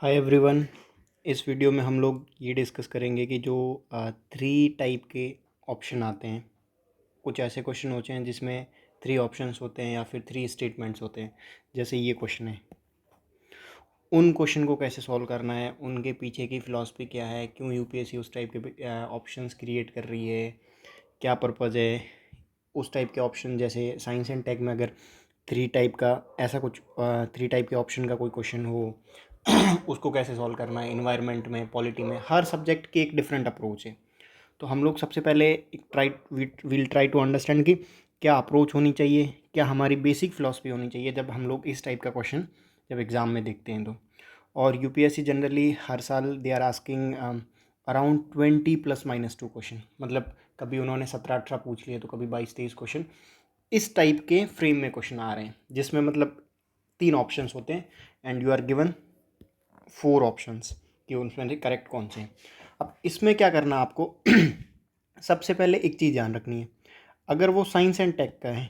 Hi everyone. इस video में हम लोग ये डिस्कस करेंगे कि जो थ्री टाइप के ऑप्शन आते हैं। कुछ ऐसे क्वेश्चन होते हैं जिसमें थ्री ऑप्शंस होते हैं या फिर थ्री स्टेटमेंट्स होते हैं। जैसे ये क्वेश्चन है, उन क्वेश्चन को कैसे सॉल्व करना है, उनके पीछे की फ़िलासफ़ी क्या है, क्यों यूपीएससी उस टाइप के ऑप्शंस क्रिएट कर रही है, क्या पर्पज़ है। उस टाइप के ऑप्शन जैसे साइंस एंड टेक में अगर थ्री टाइप का ऐसा कुछ थ्री टाइप के ऑप्शन का कोई क्वेश्चन हो उसको कैसे सॉल्व करना है। इन्वायरमेंट में, पॉलिटी में, हर सब्जेक्ट की एक डिफरेंट अप्रोच है। तो हम लोग सबसे पहले एक विल ट्राई टू अंडरस्टैंड कि क्या अप्रोच होनी चाहिए, क्या हमारी बेसिक फ़िलासफ़ी होनी चाहिए जब हम लोग इस टाइप का क्वेश्चन जब एग्ज़ाम में देखते हैं। तो और यूपीएससी जनरली हर साल they are asking around 20 ± 2 question. मतलब कभी उन्होंने 17-18 पूछ लिए, तो कभी 22-23 क्वेश्चन इस टाइप के फ्रेम में क्वेश्चन आ रहे हैं, जिसमें मतलब तीन ऑप्शंस होते हैं and you are given four options कि उनमें से करेक्ट कौन से हैं। अब इसमें क्या करना आपको सबसे पहले एक चीज़ ध्यान रखनी है। अगर वो साइंस एंड टेक का है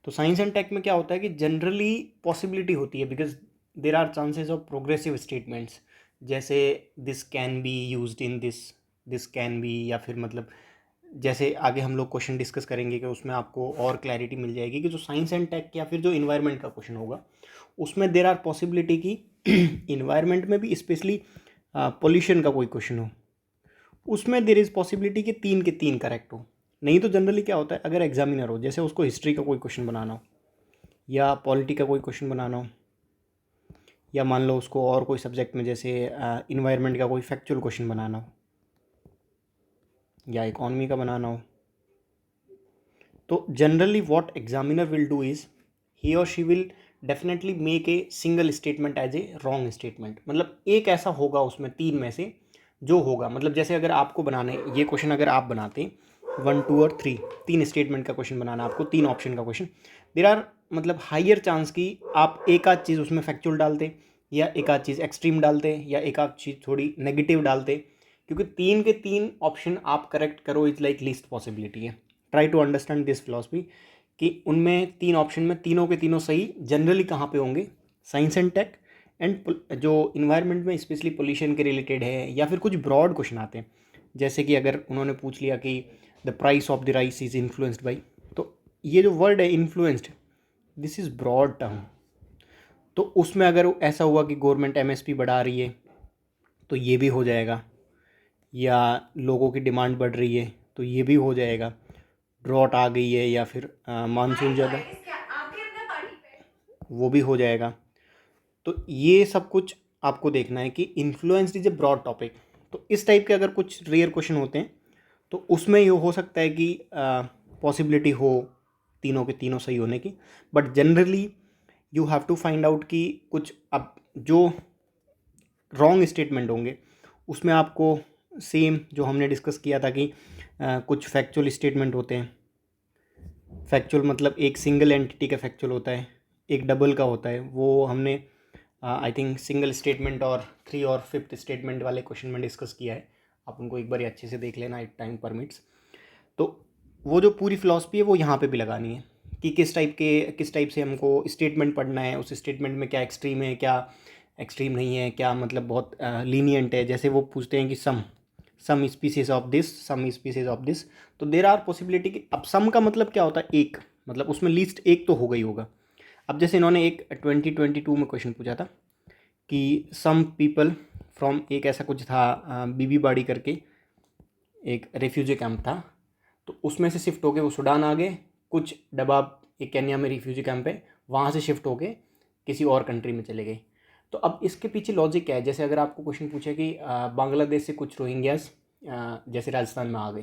तो साइंस एंड टेक में क्या होता है कि जनरली पॉसिबिलिटी होती है, because there are chances of progressive statements, जैसे this can be used in this, this can be, या फिर मतलब जैसे आगे हम लोग क्वेश्चन डिस्कस करेंगे कि उसमें आपको और क्लैरिटी मिल जाएगी कि जो साइंस एंड टेक या फिर जो इन्वायरमेंट का क्वेश्चन होगा उसमें देर आर पॉसिबिलिटी की इन्वायरमेंट में भी स्पेशली पोल्यूशन का कोई क्वेश्चन हो, उसमें देर इज़ पॉसिबिलिटी कि तीन के तीन करेक्ट हो। नहीं तो जनरली क्या होता है, अगर एग्जामिनर हो, जैसे उसको हिस्ट्री का कोई क्वेश्चन बनाना हो या पॉलिटी का कोई क्वेश्चन बनाना हो, या मान लो उसको और कोई सब्जेक्ट में जैसे इन्वायरमेंट का कोई फैक्चुअल क्वेश्चन बनाना हो या इकोनॉमी का बनाना हो, तो generally what examiner will do is he और she will definitely make a single statement as a wrong statement. मतलब एक ऐसा होगा उसमें तीन में से जो होगा, मतलब जैसे अगर आपको बनाना है ये क्वेश्चन, अगर आप बनाते 1, 2 और 3 तीन स्टेटमेंट का क्वेश्चन बनाना, आपको तीन ऑप्शन का क्वेश्चन, देर आर मतलब हाइयर चांस कि आप एक आध चीज़ उसमें फैक्चुअल डालते, या एक आध चीज़ एक्सट्रीम डालते, या एक आध चीज़ थोड़ी नेगेटिव डालते, क्योंकि तीन के तीन ऑप्शन आप करेक्ट करो इज लाइक लीस्ट पॉसिबिलिटी है। Try to understand this philosophy कि उनमें तीन ऑप्शन में तीनों के तीनों सही जनरली कहाँ पे होंगे, साइंस एंड टेक एंड जो इन्वायरमेंट में स्पेशली पोल्यूशन के रिलेटेड है, या फिर कुछ ब्रॉड क्वेश्चन आते हैं। जैसे कि अगर उन्होंने पूछ लिया कि the price of the rice is influenced by, तो ये जो वर्ड है influenced, this is broad term. तो उसमें अगर ऐसा हुआ कि गवर्नमेंट एमएसपी बढ़ा रही है तो ये भी हो जाएगा, या लोगों की डिमांड बढ़ रही है तो ये भी हो जाएगा, ड्रॉट आ गई है या फिर मानसून ज़्यादा, वो भी हो जाएगा। तो ये सब कुछ आपको देखना है कि influence is a broad topic. तो इस टाइप के अगर कुछ रेयर क्वेश्चन होते हैं तो उसमें ये हो सकता है कि पॉसिबिलिटी हो तीनों के तीनों सही होने की, but generally you have to find out कि कुछ अब जो रॉन्ग स्टेटमेंट होंगे उसमें आपको सेम जो हमने डिस्कस किया था कि कुछ फैक्चुअल स्टेटमेंट होते हैं। फैक्चुअल मतलब एक सिंगल एंटिटी का फैक्चुअल होता है, एक डबल का होता है। वो हमने आई थिंक सिंगल स्टेटमेंट और 3 और 5th स्टेटमेंट वाले क्वेश्चन में डिस्कस किया है। आप उनको एक बार अच्छे से देख लेना इट टाइम परमिट्स। तो वो जो पूरी फिलॉसफी है वो यहाँ पे भी लगानी है कि किस टाइप से हमको स्टेटमेंट पढ़ना है, उस स्टेटमेंट में क्या एक्सट्रीम है, क्या एक्सट्रीम नहीं है, क्या मतलब बहुत लीनियंट है। जैसे वो पूछते हैं कि some species of this, some species of this, तो देर आर पॉसिबिलिटी कि अब सम का मतलब क्या होता है, एक, मतलब उसमें लीस्ट एक तो होगा ही होगा। अब जैसे इन्होंने एक 2022 में क्वेश्चन पूछा था कि सम पीपल फ्रॉम, एक ऐसा कुछ था बीबी बाड़ी करके एक रेफ्यूजी कैंप था, तो उसमें से शिफ्ट होके वो सूडान आ गए। कुछ डबाब एक केन्या में रिफ्यूजी कैंप है, वहाँ से शिफ्ट होके किसी और कंट्री में चले गए। तो अब इसके पीछे लॉजिक क्या है, जैसे अगर आपको क्वेश्चन पूछे कि बांग्लादेश से कुछ रोहिंग्यास जैसे राजस्थान में आ गए,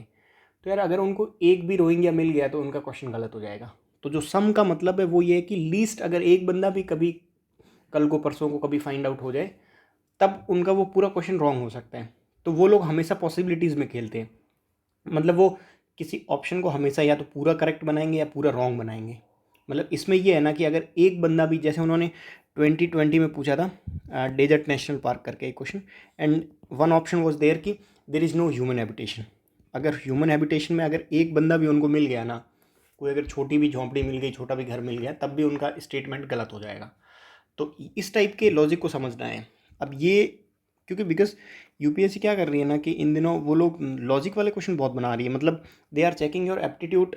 तो यार अगर उनको एक भी रोहिंग्या मिल गया तो उनका क्वेश्चन गलत हो जाएगा। तो जो सम का मतलब है वो ये है कि लीस्ट अगर एक बंदा भी कभी कल को परसों को कभी फाइंड आउट हो जाए तब उनका वो पूरा क्वेश्चन रॉन्ग हो सकता है। तो वो लोग हमेशा पॉसिबिलिटीज़ में खेलते हैं, मतलब वो किसी ऑप्शन को हमेशा या तो पूरा करेक्ट बनाएंगे या पूरा रॉन्ग बनाएंगे। मतलब इसमें ये है ना कि अगर एक बंदा भी, जैसे उन्होंने 2020 में पूछा था डेजर्ट नेशनल पार्क करके एक question, and one option was there कि there is no human habitation. अगर ह्यूमन हैबिटेशन में अगर एक बंदा भी उनको मिल गया ना, कोई अगर छोटी भी झोंपड़ी मिल गई, छोटा भी घर मिल गया, तब भी उनका स्टेटमेंट गलत हो जाएगा। तो इस टाइप के लॉजिक को समझना है। अब ये क्योंकि बिकॉज यूपीएससी क्या कर रही है ना कि इन दिनों वो लोग लॉजिक वाले क्वेश्चन बहुत बना रही है, मतलब they are checking your aptitude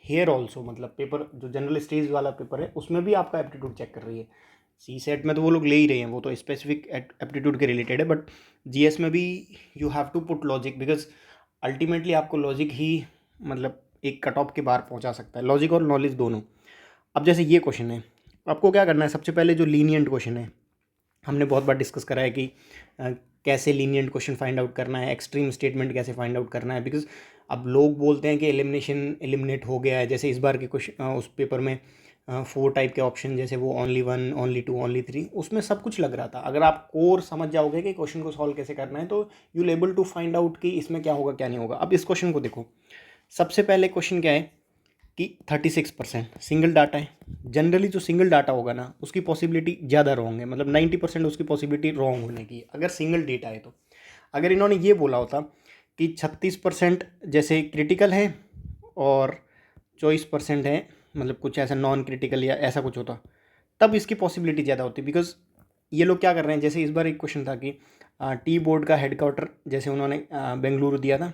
here also, मतलब पेपर जो जनरल स्टेज वाला पेपर है उसमें भी आपका एप्टीट्यूड चेक कर रही है। सी सेट में तो वो लोग ले ही रहे हैं, वो तो स्पेसिफिक एप्टीट्यूड के रिलेटेड है, बट जीएस में भी you have to put logic, because ultimately आपको लॉजिक ही मतलब एक कट ऑफ के बाहर पहुंचा सकता है, लॉजिक और नॉलेज दोनों। अब जैसे ये क्वेश्चन है, आपको क्या करना है, सबसे पहले जो लीनियंट क्वेश्चन है, हमने बहुत बार डिस्कस करा है कि कैसे लीनियंट क्वेश्चन फाइंड आउट करना है, एक्सट्रीम स्टेटमेंट कैसे फाइंड आउट करना है, बिकॉज अब लोग बोलते हैं कि एलिमिनेट हो गया है, जैसे इस बार के क्वेश्चन उस पेपर में 4 टाइप के ऑप्शन, जैसे वो ओनली 1, ओनली 2, ओनली 3, उसमें सब कुछ लग रहा था। अगर आप कोर समझ जाओगे कि क्वेश्चन को सॉल्व कैसे करना है तो you will able to find out कि इसमें क्या होगा क्या नहीं होगा। अब इस क्वेश्चन को देखो, सबसे पहले क्वेश्चन क्या है कि 36% सिंगल डाटा है। जनरली जो सिंगल डाटा होगा ना उसकी पॉसिबिलिटी ज़्यादा रॉन्ग है, मतलब 90% उसकी पॉसिबिलिटी रॉन्ग होने की अगर सिंगल डेटा है तो। अगर इन्होंने ये बोला होता कि 36% जैसे क्रिटिकल है और 24% है मतलब कुछ ऐसा नॉन क्रिटिकल या ऐसा कुछ होता, तब इसकी पॉसिबिलिटी ज़्यादा होती। बिकॉज ये लोग क्या कर रहे हैं, जैसे इस बार एक क्वेश्चन था कि टी बोर्ड का हेडक्वार्टर जैसे उन्होंने बेंगलुरु दिया था,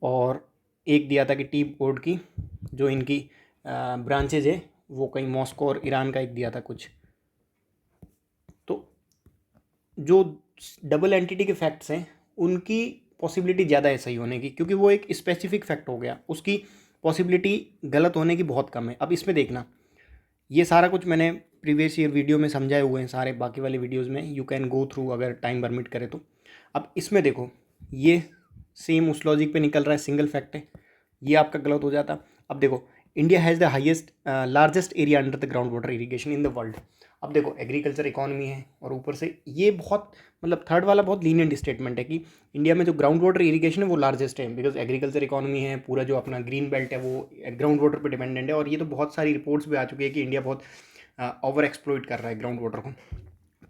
और एक दिया था कि टी बोर्ड की जो इनकी ब्रांचेज है वो कहीं मॉस्को और ईरान का एक दिया था कुछ। तो जो डबल एंटिटी के फैक्ट्स हैं उनकी पॉसिबिलिटी ज़्यादा है सही होने की, क्योंकि वो एक स्पेसिफिक फैक्ट हो गया, उसकी पॉसिबिलिटी गलत होने की बहुत कम है। अब इसमें देखना, ये सारा कुछ मैंने प्रीवियस ईयर वीडियो में समझाए हुए हैं सारे, बाकी वाले वीडियोस में यू कैन गो थ्रू अगर टाइम परमिट करे तो। अब इसमें देखो, ये सेम उस लॉजिक पे निकल रहा है, सिंगल फैक्ट है, ये आपका गलत हो जाता। अब देखो, India has the highest largest area under the ground water irrigation in the world. अब देखो एग्रीकल्चर इकॉनमी है, और ऊपर से ये बहुत मतलब थर्ड वाला बहुत लीनियंट स्टेटमेंट है कि इंडिया में जो ग्राउंड वाटर इरीगेशन है वो लार्जेस्ट है, बिकॉज एग्रीकल्चर इकॉनमी है, पूरा जो अपना ग्रीन बेल्ट है वो ग्राउंड वाटर पर डिपेंडेंट है। और ये तो बहुत सारी रिपोर्ट्स भी आ चुकी है कि इंडिया बहुत ओवर एक्सप्लॉइट कर रहा है ग्राउंड वाटर को।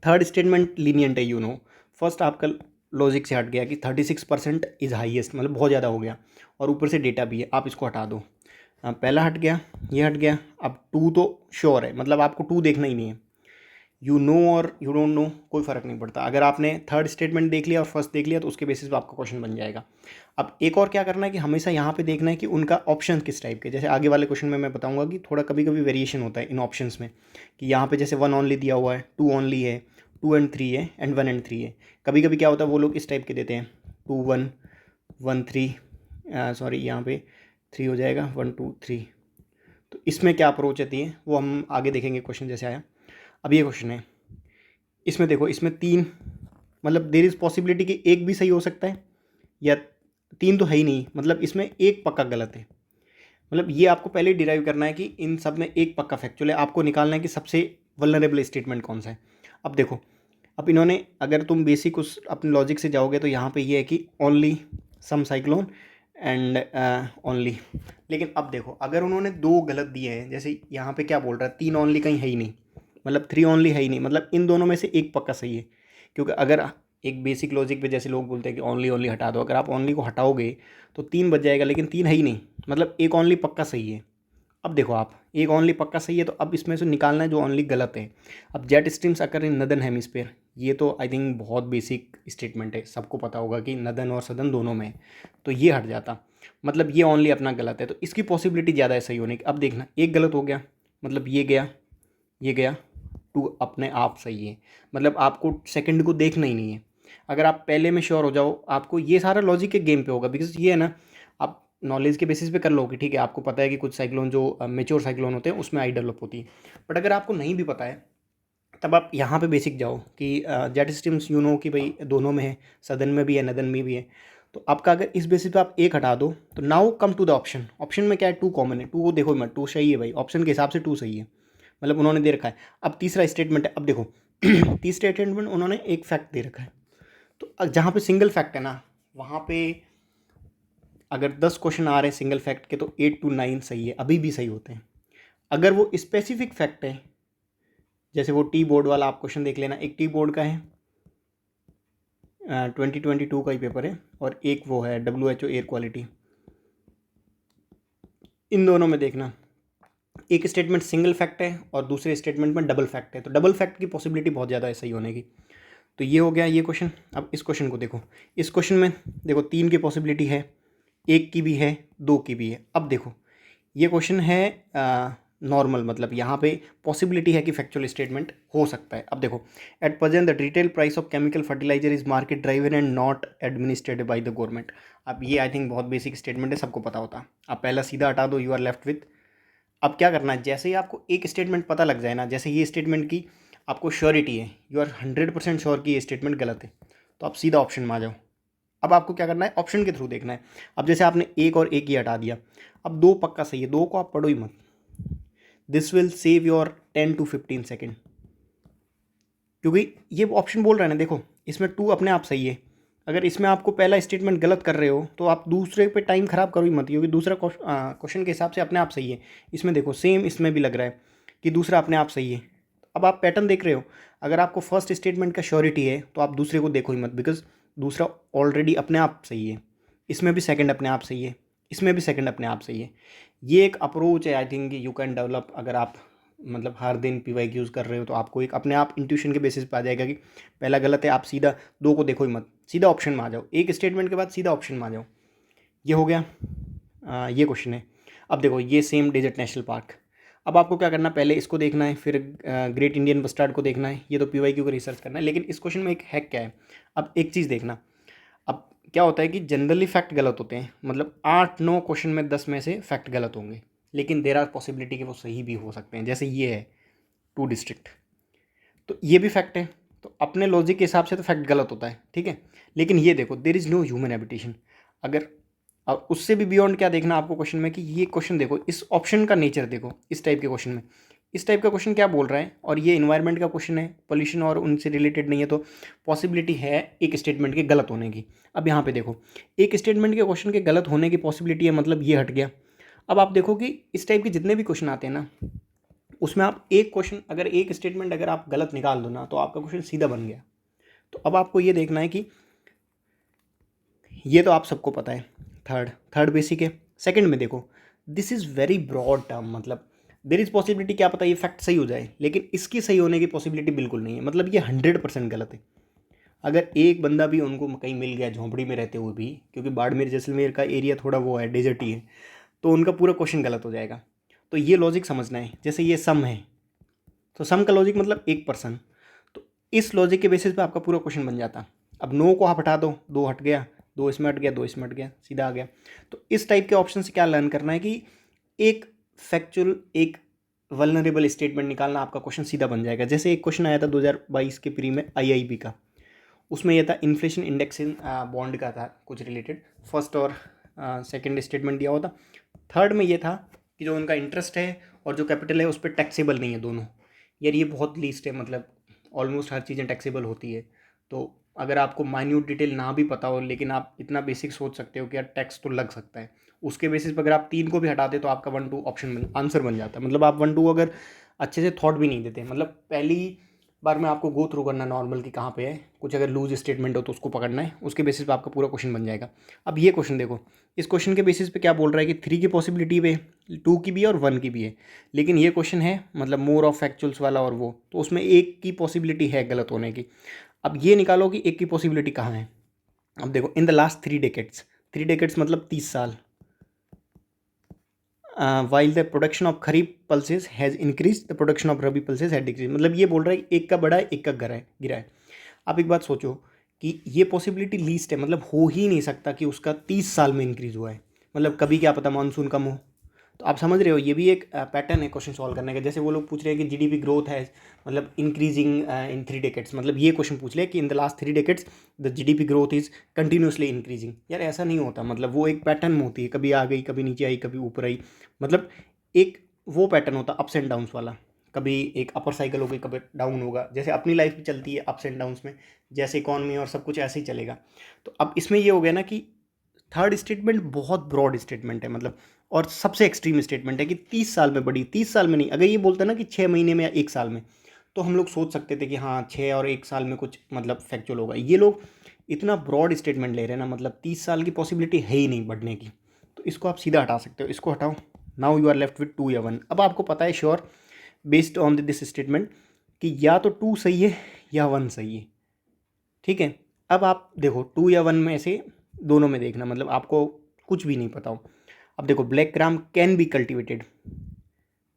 थर्ड स्टेटमेंट लीनियंट है, यू नो। फर्स्ट आपका लॉजिक से हट गया कि 36% इज़ हाईएस्ट, मतलब बहुत ज़्यादा हो गया, और ऊपर से डेटा भी है, आप इसको हटा दो। पहला हट गया, ये हट गया। अब 2 तो श्योर है, मतलब आपको 2 देखना ही नहीं है, यू नो और यू डोंट नो कोई फ़र्क नहीं पड़ता। अगर आपने थर्ड स्टेटमेंट देख लिया और फर्स्ट देख लिया तो उसके बेसिस पे आपका क्वेश्चन बन जाएगा। अब एक और क्या करना है कि हमेशा यहाँ पे देखना है कि उनका ऑप्शन किस टाइप के, जैसे आगे वाले क्वेश्चन में मैं बताऊंगा कि थोड़ा कभी कभी वेरिएशन होता है इन ऑप्शंस में, कि यहाँ पे जैसे 1 ओनली दिया हुआ है, 2 ओनली है, 2 एंड 3 है, एंड 1 एंड 3 है। कभी कभी क्या होता है वो लोग इस टाइप के देते हैं, 2 1 1 3, सॉरी यहाँ पे 3 हो जाएगा, 1 2 3। तो इसमें क्या अप्रोच आती है वो हम आगे देखेंगे क्वेश्चन जैसे आया। अब ये क्वेश्चन है, इसमें देखो, इसमें 3 मतलब देर इज़ पॉसिबिलिटी कि एक भी सही हो सकता है, या 3 तो है ही नहीं, मतलब इसमें एक पक्का गलत है। मतलब ये आपको पहले डिराइव करना है कि इन सब में एक पक्का फैक्चुअल है, आपको निकालना है कि सबसे वल्नरेबल स्टेटमेंट कौन सा है। अब देखो, अब इन्होंने, अगर तुम बेसिक उस अपने लॉजिक से जाओगे तो यहाँ पे ये है कि only some cyclone and only. लेकिन अब देखो, अगर उन्होंने 2 गलत दिए हैं, जैसे यहाँ पे क्या बोल रहा है, 3 ओनली कहीं है ही नहीं, मतलब 3 ओनली है ही नहीं, मतलब इन दोनों में से एक पक्का सही है। क्योंकि अगर एक बेसिक लॉजिक पे जैसे लोग बोलते हैं कि ओनली ओनली हटा दो, अगर आप ओनली को हटाओगे तो 3 बच जाएगा, लेकिन 3 है ही नहीं, मतलब एक ओनली पक्का सही है। अब देखो, आप एक ओनली पक्का सही है तो अब इसमें से निकालना है जो ओनली गलत है। अब जेट स्ट्रीम्स अकर इन नदन हेमिस्फीयर, ये तो आई थिंक बहुत बेसिक स्टेटमेंट है, सबको पता होगा कि नदन और सदन दोनों में है, तो ये हट जाता, मतलब ये ओनली अपना गलत है, तो इसकी पॉसिबिलिटी ज़्यादा है सही होने की। अब देखना, एक गलत हो गया, मतलब ये गया, ये गया, 2 अपने आप सही है, मतलब आपको सेकंड को देखना ही नहीं है। अगर आप पहले में श्योर हो जाओ, आपको ये सारा लॉजिक के गेम पे होगा, बिकॉज ये है ना, आप नॉलेज के बेसिस पे कर लो कि ठीक है आपको पता है कि कुछ साइक्लोन जो मेच्योर साइक्लोन होते हैं उसमें आई डेवलप होती है। बट अगर आपको नहीं भी पता है तब आप यहाँ पे बेसिक जाओ कि जेट स्ट्रीम्स यू नो कि भाई दोनों में है, सदन में भी है नदन में भी है। तो आपका अगर इस बेसिस पे आप एक हटा दो तो now come to the option. Option में क्या है, 2 कॉमन है, 2 को देखो मत, 2 सही है भाई, ऑप्शन के हिसाब से 2 सही है, मतलब उन्होंने दे रखा है। अब तीसरा स्टेटमेंट है, अब देखो तीसरे स्टेटमेंट उन्होंने एक फैक्ट दे रखा है, तो जहाँ पे सिंगल फैक्ट है ना, वहाँ पे अगर 10 क्वेश्चन आ रहे हैं सिंगल फैक्ट के तो 8 to 9 सही है, अभी भी सही होते हैं। अगर वो स्पेसिफिक फैक्ट है, जैसे वो टी बोर्ड वाला आप क्वेश्चन देख लेना, एक टी बोर्ड का है 2022 का ही पेपर है, और एक वो है WHO एयर क्वालिटी। इन दोनों में देखना, एक स्टेटमेंट सिंगल फैक्ट है और दूसरे स्टेटमेंट में डबल फैक्ट है, तो डबल फैक्ट की पॉसिबिलिटी बहुत ज़्यादा है सही होने की। तो ये हो गया ये क्वेश्चन। अब इस क्वेश्चन को देखो, इस क्वेश्चन में देखो 3 की पॉसिबिलिटी है, 1 की भी है, 2 की भी है। अब देखो ये क्वेश्चन है नॉर्मल, मतलब यहाँ पे पॉसिबिलिटी है कि फैक्चुअल स्टेटमेंट हो सकता है। अब देखो, at present the retail price of chemical fertiliser is market driven and not administered by the government. अब ये आई थिंक बहुत बेसिक स्टेटमेंट है, सबको पता होता। अब पहला सीधा हटा दो, यू आर लेफ्ट विथ। अब क्या करना है, जैसे ही आपको एक स्टेटमेंट पता लग जाए ना, जैसे ये स्टेटमेंट की आपको श्योरिटी है, यू आर 100% श्योर कि ये स्टेटमेंट गलत है, तो आप सीधा ऑप्शन में आ जाओ। अब आपको क्या करना है, ऑप्शन के थ्रू देखना है। अब जैसे आपने एक और एक ही हटा दिया, अब 2 पक्का सही है, 2 को आप पढ़ो ही मत। This will save your 10 to 15 second, क्योंकि ये ऑप्शन बोल रहा है ना, देखो इसमें 2 अपने आप सही है। अगर इसमें आपको पहला स्टेटमेंट गलत कर रहे हो तो आप दूसरे पे टाइम खराब करो ही मत, क्योंकि दूसरा क्वेश्चन के हिसाब से अपने आप सही है। इसमें देखो सेम इसमें भी लग रहा है कि दूसरा अपने आप सही है। अब आप पैटर्न देख रहे हो, अगर आपको फर्स्ट स्टेटमेंट का श्योरिटी है तो आप दूसरे को देखो ही मत, बिकॉज दूसरा ऑलरेडी अपने आप सही है। इसमें भी सेकंड अपने आप सही है, इसमें भी सेकंड अपने आप सही है। ये एक अप्रोच है I think you can develop. अगर आप मतलब हर दिन पीवाई यूज़ कर रहे हो तो आपको एक अपने आप इंट्यूशन के बेसिस पे आ जाएगा कि पहला गलत है, आप सीधा 2 को देखो ही मत, सीधा ऑप्शन में आ जाओ। एक स्टेटमेंट के बाद सीधा ऑप्शन में आ जाओ। ये हो गया, ये क्वेश्चन है। अब देखो ये सेम डेजर्ट नेशनल पार्क। अब आपको क्या करना है, पहले इसको देखना है, फिर ग्रेट इंडियन बस्टर्ड को देखना है। ये तो पीवाईक्यू का रिसर्च करना है, लेकिन इस क्वेश्चन में एक हैक क्या है। अब एक चीज़ देखना, अब क्या होता है कि जनरली फैक्ट गलत होते हैं, मतलब 8-9 क्वेश्चन में 10 में से फैक्ट गलत होंगे, लेकिन देर आर पॉसिबिलिटी कि वो सही भी हो सकते हैं। जैसे ये है 2 डिस्ट्रिक्ट, तो ये भी फैक्ट है, तो अपने लॉजिक के हिसाब से तो फैक्ट गलत होता है, ठीक है। लेकिन ये देखो there is no human habitation. अगर और उससे भी बियॉन्ड क्या देखना आपको क्वेश्चन में, कि ये क्वेश्चन देखो, इस ऑप्शन का नेचर देखो, इस टाइप के क्वेश्चन में, इस टाइप का क्वेश्चन क्या बोल रहा है। और ये इन्वायरमेंट का क्वेश्चन है, पोल्यूशन और उनसे रिलेटेड नहीं है, तो पॉसिबिलिटी है एक स्टेटमेंट के गलत होने की। अब यहाँ पे देखो, एक स्टेटमेंट के क्वेश्चन के गलत होने की पॉसिबिलिटी है, मतलब ये हट गया। अब आप देखो कि इस टाइप के जितने भी क्वेश्चन आते हैं ना, उसमें आप एक क्वेश्चन अगर एक स्टेटमेंट अगर आप गलत निकाल दो ना, तो आपका क्वेश्चन सीधा बन गया। तो अब आपको ये देखना है कि ये तो आप सबको पता है, थर्ड बेसिक है। सेकंड में देखो, this is very broad term, मतलब देर इज़ पॉसिबिलिटी, क्या पता ये फैक्ट सही हो जाए, लेकिन इसकी सही होने की पॉसिबिलिटी बिल्कुल नहीं है, मतलब ये 100% गलत है। अगर एक बंदा भी उनको कहीं मिल गया झोंपड़ी में रहते हुए भी, क्योंकि बाड़मेर जैसलमेर का एरिया थोड़ा वो है, डेजर्ट ही है, तो उनका पूरा क्वेश्चन गलत हो जाएगा। तो ये लॉजिक समझना है। जैसे ये सम है, तो सम का लॉजिक मतलब 1%, तो इस लॉजिक के बेसिस पे आपका पूरा क्वेश्चन बन जाता। अब 9 को आप हटा दो, 2 हट गया, 2 इसमें हट गया, 2 इसमें हट गया, सीधा आ गया। तो इस टाइप के ऑप्शन से क्या लर्न करना है कि एक फैक्चुअल, एक वल्नरेबल स्टेटमेंट निकालना, आपका क्वेश्चन सीधा बन जाएगा। जैसे एक क्वेश्चन आया था 2022 के प्री में आईआईबी का, उसमें यह था इन्फ्लेशन इंडेक्स बॉन्ड का था कुछ रिलेटेड, फर्स्ट और सेकंड स्टेटमेंट दिया हुआ था। थर्ड में ये था कि जो उनका इंटरेस्ट है और जो कैपिटल है उस पर टैक्सेबल नहीं है दोनों। यार ये बहुत लीस्ट है, मतलब ऑलमोस्ट हर चीज़ें टैक्सेबल होती है। तो अगर आपको माइन्यूट डिटेल ना भी पता हो, लेकिन आप इतना बेसिक सोच सकते हो कि यार टैक्स तो लग सकता है, उसके बेसिस पर अगर आप 3 को भी हटा दे तो आपका 1-2 ऑप्शन आंसर बन जाता है। मतलब आप 1-2 अगर अच्छे से थॉट भी नहीं देते, मतलब पहली बार में आपको गो थ्रू करना नॉर्मल कि कहाँ पे है, कुछ अगर लूज स्टेटमेंट हो तो उसको पकड़ना है, उसके बेसिस पे आपका पूरा क्वेश्चन बन जाएगा। अब ये क्वेश्चन देखो, इस क्वेश्चन के बेसिस पे क्या बोल रहा है कि 3 की पॉसिबिलिटी पे, 2 की भी है और 1 की भी है, लेकिन ये क्वेश्चन है मतलब मोर ऑफ फैक्चुअल्स वाला, और वो तो उसमें 1 की पॉसिबिलिटी है गलत होने की। अब ये निकालो कि 1 की पॉसिबिलिटी कहाँ है। अब देखो, इन द लास्ट 3 डेकेड्स मतलब 30 साल, while the production of kharif pulses has increase, the production of rabi pulses had decrease. मतलब ये बोल रहा है एक का बड़ा है, एक का गिरा है। आप एक बात सोचो कि ये पॉसिबिलिटी लीस्ट है, मतलब हो ही नहीं सकता कि उसका 30 साल में इंक्रीज हुआ है। मतलब कभी क्या पता मानसून कम हो। तो आप समझ रहे हो, ये भी एक पैटर्न है क्वेश्चन सॉल्व करने का। जैसे वो लोग पूछ रहे हैं कि जीडीपी ग्रोथ है मतलब इंक्रीजिंग इन 3 डेकेड्स, मतलब ये क्वेश्चन पूछ रहे हैं कि इन the last 3 decades the GDP growth is continuously increasing. यार ऐसा नहीं होता, मतलब वो एक पैटर्न में होती है, कभी आ गई, कभी नीचे आई, कभी ऊपर आई, मतलब एक वो पैटर्न होता है अप्स एंड डाउन्स वाला। कभी एक अपर साइकिल होगी, कभी डाउन होगा, जैसे अपनी लाइफ भी चलती है अप्स एंड डाउन्स में, जैसे इकॉनमी और सब कुछ ऐसे ही चलेगा। तो अब इसमें ये हो गया ना कि थर्ड स्टेटमेंट बहुत ब्रॉड स्टेटमेंट है, मतलब और सबसे एक्सट्रीम स्टेटमेंट है कि 30 साल में बढ़ी, 30 साल में नहीं। अगर ये बोलता ना कि 6 महीने में या 1 साल में, तो हम लोग सोच सकते थे कि हाँ 6 और 1 साल में कुछ मतलब फैक्चुअल होगा। ये लोग इतना ब्रॉड स्टेटमेंट ले रहे हैं ना, मतलब 30 साल की पॉसिबिलिटी है ही नहीं बढ़ने की, तो इसको आप सीधा हटा सकते हो। इसको हटाओ, now you are left with 2 या 1। अब आपको पता है sure based on this statement कि या तो 2 सही है या 1 सही है। ठीक है। अब आप देखो 2 या 1 में से दोनों में देखना, मतलब आपको कुछ भी नहीं पता हो। अब देखो black gram can be cultivated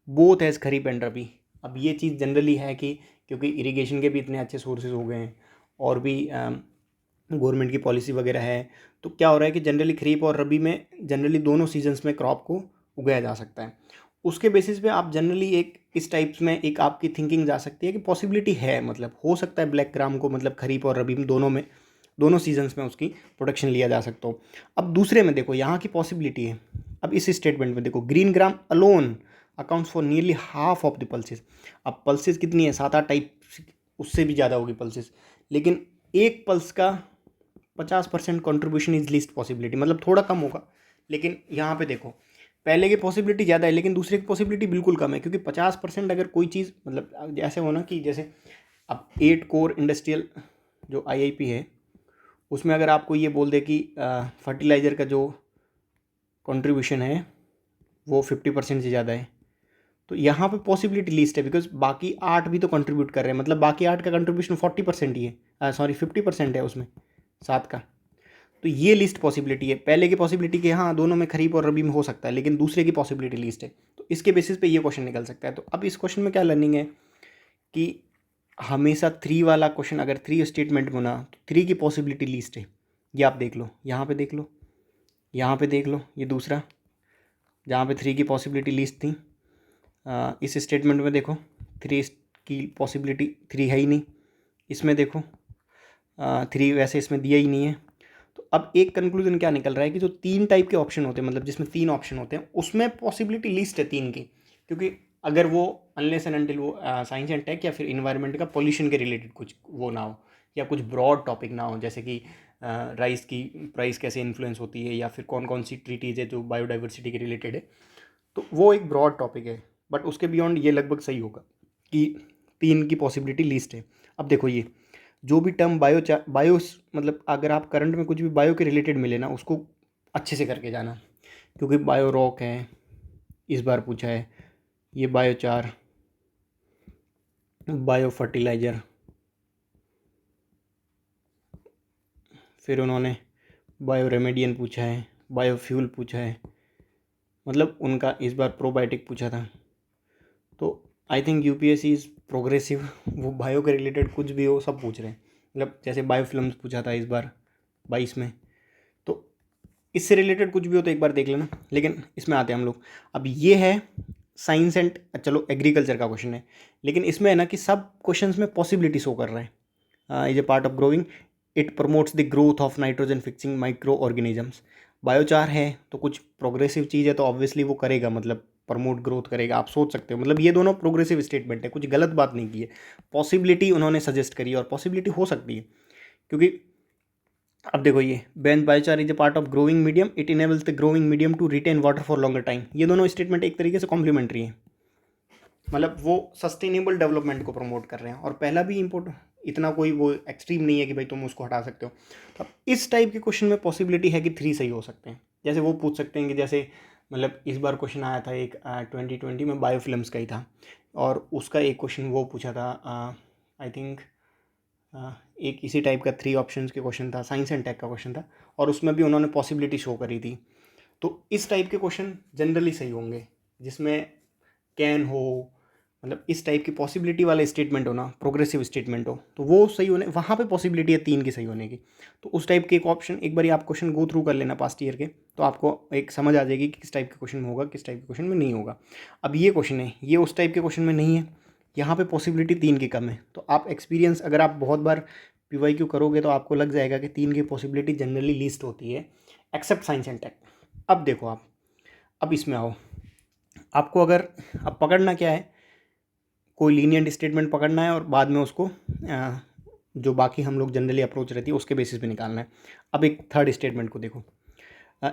both as kharif and rabi. अब ये चीज़ जनरली है कि क्योंकि इरिगेशन के भी इतने अच्छे सोर्सेज हो गए हैं और भी गवर्नमेंट की पॉलिसी वगैरह है, तो क्या हो रहा है कि जनरली खरीफ और रबी में जनरली दोनों सीजन्स में क्रॉप को उगाया जा सकता है। उसके बेसिस पे आप जनरली एक इस टाइप्स में एक आपकी थिंकिंग जा सकती है कि पॉसिबिलिटी है, मतलब हो सकता है ब्लैक ग्राम को मतलब खरीफ और रबी में दोनों सीजन्स में उसकी प्रोडक्शन लिया जा सकता हो। अब दूसरे में देखो यहाँ की पॉसिबिलिटी है। अब इस स्टेटमेंट में देखो green gram alone accounts for nearly half of the pulses. अब पल्सेस कितनी है, 7-8 टाइप, उससे भी ज़्यादा होगी पल्सेस, लेकिन एक पल्स का 50% कॉन्ट्रीब्यूशन इज लीस्ट पॉसिबिलिटी, मतलब थोड़ा कम होगा। लेकिन यहाँ पे देखो पहले की पॉसिबिलिटी ज़्यादा है लेकिन दूसरे की पॉसिबिलिटी बिल्कुल कम है, क्योंकि 50% अगर कोई चीज़ मतलब ऐसे हो ना कि जैसे अब 8 कोर इंडस्ट्रियल जो आईआईपी है उसमें अगर आपको ये बोल दे कि फर्टिलाइज़र का जो कंट्रीब्यूशन है वो 50% से ज़्यादा है, तो यहाँ पे पॉसिबिलिटी लीस्ट है, बिकॉज बाकी 8 भी तो कंट्रीब्यूट कर रहे हैं, मतलब बाकी 8 का कंट्रीब्यूशन 40% ही है, सॉरी 50% है उसमें 7 का। तो ये लिस्ट पॉसिबिलिटी है, पहले की पॉसिबिलिटी कि हाँ दोनों में खरीफ और रबी में हो सकता है, लेकिन दूसरे की पॉसिबिलिटी लिस्ट है, तो इसके बेसिस पे ये क्वेश्चन निकल सकता है। तो अब इस क्वेश्चन में क्या लर्निंग है कि हमेशा 3 वाला क्वेश्चन अगर 3 स्टेटमेंट बना तो 3 की पॉसिबिलिटी लिस्ट है। ये आप देख लो, यहाँ पे देख लो, यहाँ पे देख लो, ये दूसरा जहाँ पे 3 की पॉसिबिलिटी लिस्ट थी, इस स्टेटमेंट में देखो 3 की पॉसिबिलिटी 3 है ही नहीं, इसमें देखो 3 वैसे इसमें दिया ही नहीं है। तो अब एक कंक्लूजन क्या निकल रहा है कि जो 3 टाइप के ऑप्शन होते हैं, मतलब जिसमें 3 ऑप्शन होते हैं उसमें पॉसिबिलिटी लिस्ट है 3 की, क्योंकि अगर वो अनलेस एंड अनटिल वो साइंस एंड टेक या फिर इन्वायरमेंट का पॉल्यूशन के रिलेटेड कुछ वो ना हो, या कुछ ब्रॉड टॉपिक ना हो, जैसे कि राइस की प्राइस कैसे इन्फ्लुएंस होती है या फिर कौन कौन सी ट्रीटीज है जो बायोडाइवर्सिटी के रिलेटेड है, तो वो एक ब्रॉड टॉपिक है। बट उसके बियॉन्ड ये लगभग सही होगा कि 3 की पॉसिबिलिटी लिस्ट है। अब देखो ये जो भी टर्म बायो मतलब अगर आप करंट में कुछ भी बायो के रिलेटेड मिले ना उसको अच्छे से करके जाना, क्योंकि बायो रॉक है इस बार पूछा है, ये बायोचार, बायो फर्टिलाइज़र, फिर उन्होंने बायो रेमेडियन पूछा है, बायो फ्यूल पूछा है, मतलब उनका इस बार प्रोबायोटिक पूछा था। तो I think UPSC is progressive, वो बायो के रिलेटेड कुछ भी हो सब पूछ रहे हैं, मतलब जैसे बायो फिल्म्स पूछा था इस बार 22 में, तो इससे रिलेटेड कुछ भी हो तो एक बार देख लेना। लेकिन इसमें आते हैं हम लोग, अब ये है साइंस एंड चलो एग्रीकल्चर का क्वेश्चन है, लेकिन इसमें है ना कि सब क्वेश्चंस में पॉसिबिलिटी शो कर रहा है। Is a part of growing, it promotes the growth of nitrogen fixing micro organisms. Biochar है तो कुछ प्रोग्रेसिव चीज़ है तो ऑब्वियसली वो करेगा, मतलब प्रमोट ग्रोथ करेगा, आप सोच सकते हो, मतलब ये दोनों प्रोग्रेसिव स्टेटमेंट है, कुछ गलत बात नहीं की है, पॉसिबिलिटी उन्होंने सजेस्ट करी है और पॉसिबिलिटी हो सकती है। क्योंकि अब देखो ये bench biochar is a part of growing medium, it enables the growing medium to retain water for longer time, ये दोनों स्टेटमेंट एक तरीके से कॉम्प्लीमेंट्री हैं, मतलब वो सस्टेनेबल डेवलपमेंट को प्रमोट कर रहे हैं, और पहला भी इम्पोर्ट इतना कोई वो एक्सट्रीम नहीं है कि भाई तुम उसको हटा सकते हो। तो अब इस टाइप के क्वेश्चन में पॉसिबिलिटी है कि 3 सही हो सकते हैं। जैसे वो पूछ सकते हैं कि जैसे मतलब इस बार क्वेश्चन आया था एक 2020 में बायोफिल्म्स का ही था, और उसका एक क्वेश्चन वो पूछा था आई थिंक एक इसी टाइप का 3 ऑप्शंस के क्वेश्चन था, साइंस एंड टेक का क्वेश्चन था, और उसमें भी उन्होंने पॉसिबिलिटी शो करी थी। तो इस टाइप के क्वेश्चन जनरली सही होंगे जिसमें कैन हो, मतलब इस टाइप की पॉसिबिलिटी वाले स्टेटमेंट हो ना, प्रोग्रेसिव स्टेटमेंट हो, तो वो सही होने, वहाँ पे पॉसिबिलिटी है 3 की सही होने की। तो उस टाइप के एक ऑप्शन एक बार आप क्वेश्चन गो थ्रू कर लेना पास्ट ईयर के, तो आपको एक समझ आ जाएगी कि किस टाइप के क्वेश्चन में होगा, किस टाइप के क्वेश्चन में नहीं होगा। अब ये क्वेश्चन है, ये उस टाइप के क्वेश्चन में नहीं है, यहाँ पे पॉसिबिलिटी 3 की कम है। तो आप एक्सपीरियंस अगर आप बहुत बार पीवाईक्यू करोगे तो आपको लग जाएगा कि 3 की पॉसिबिलिटी जनरली लीस्ट होती है एक्सेप्ट साइंस एंड टेक। अब देखो आप, अब इसमें आओ, आपको अगर अब पकड़ना क्या है, कोई लीनियंट स्टेटमेंट पकड़ना है और बाद में उसको जो बाकी हम लोग जनरली अप्रोच रहती है उसके बेसिस पे निकालना है। अब एक थर्ड स्टेटमेंट को देखो,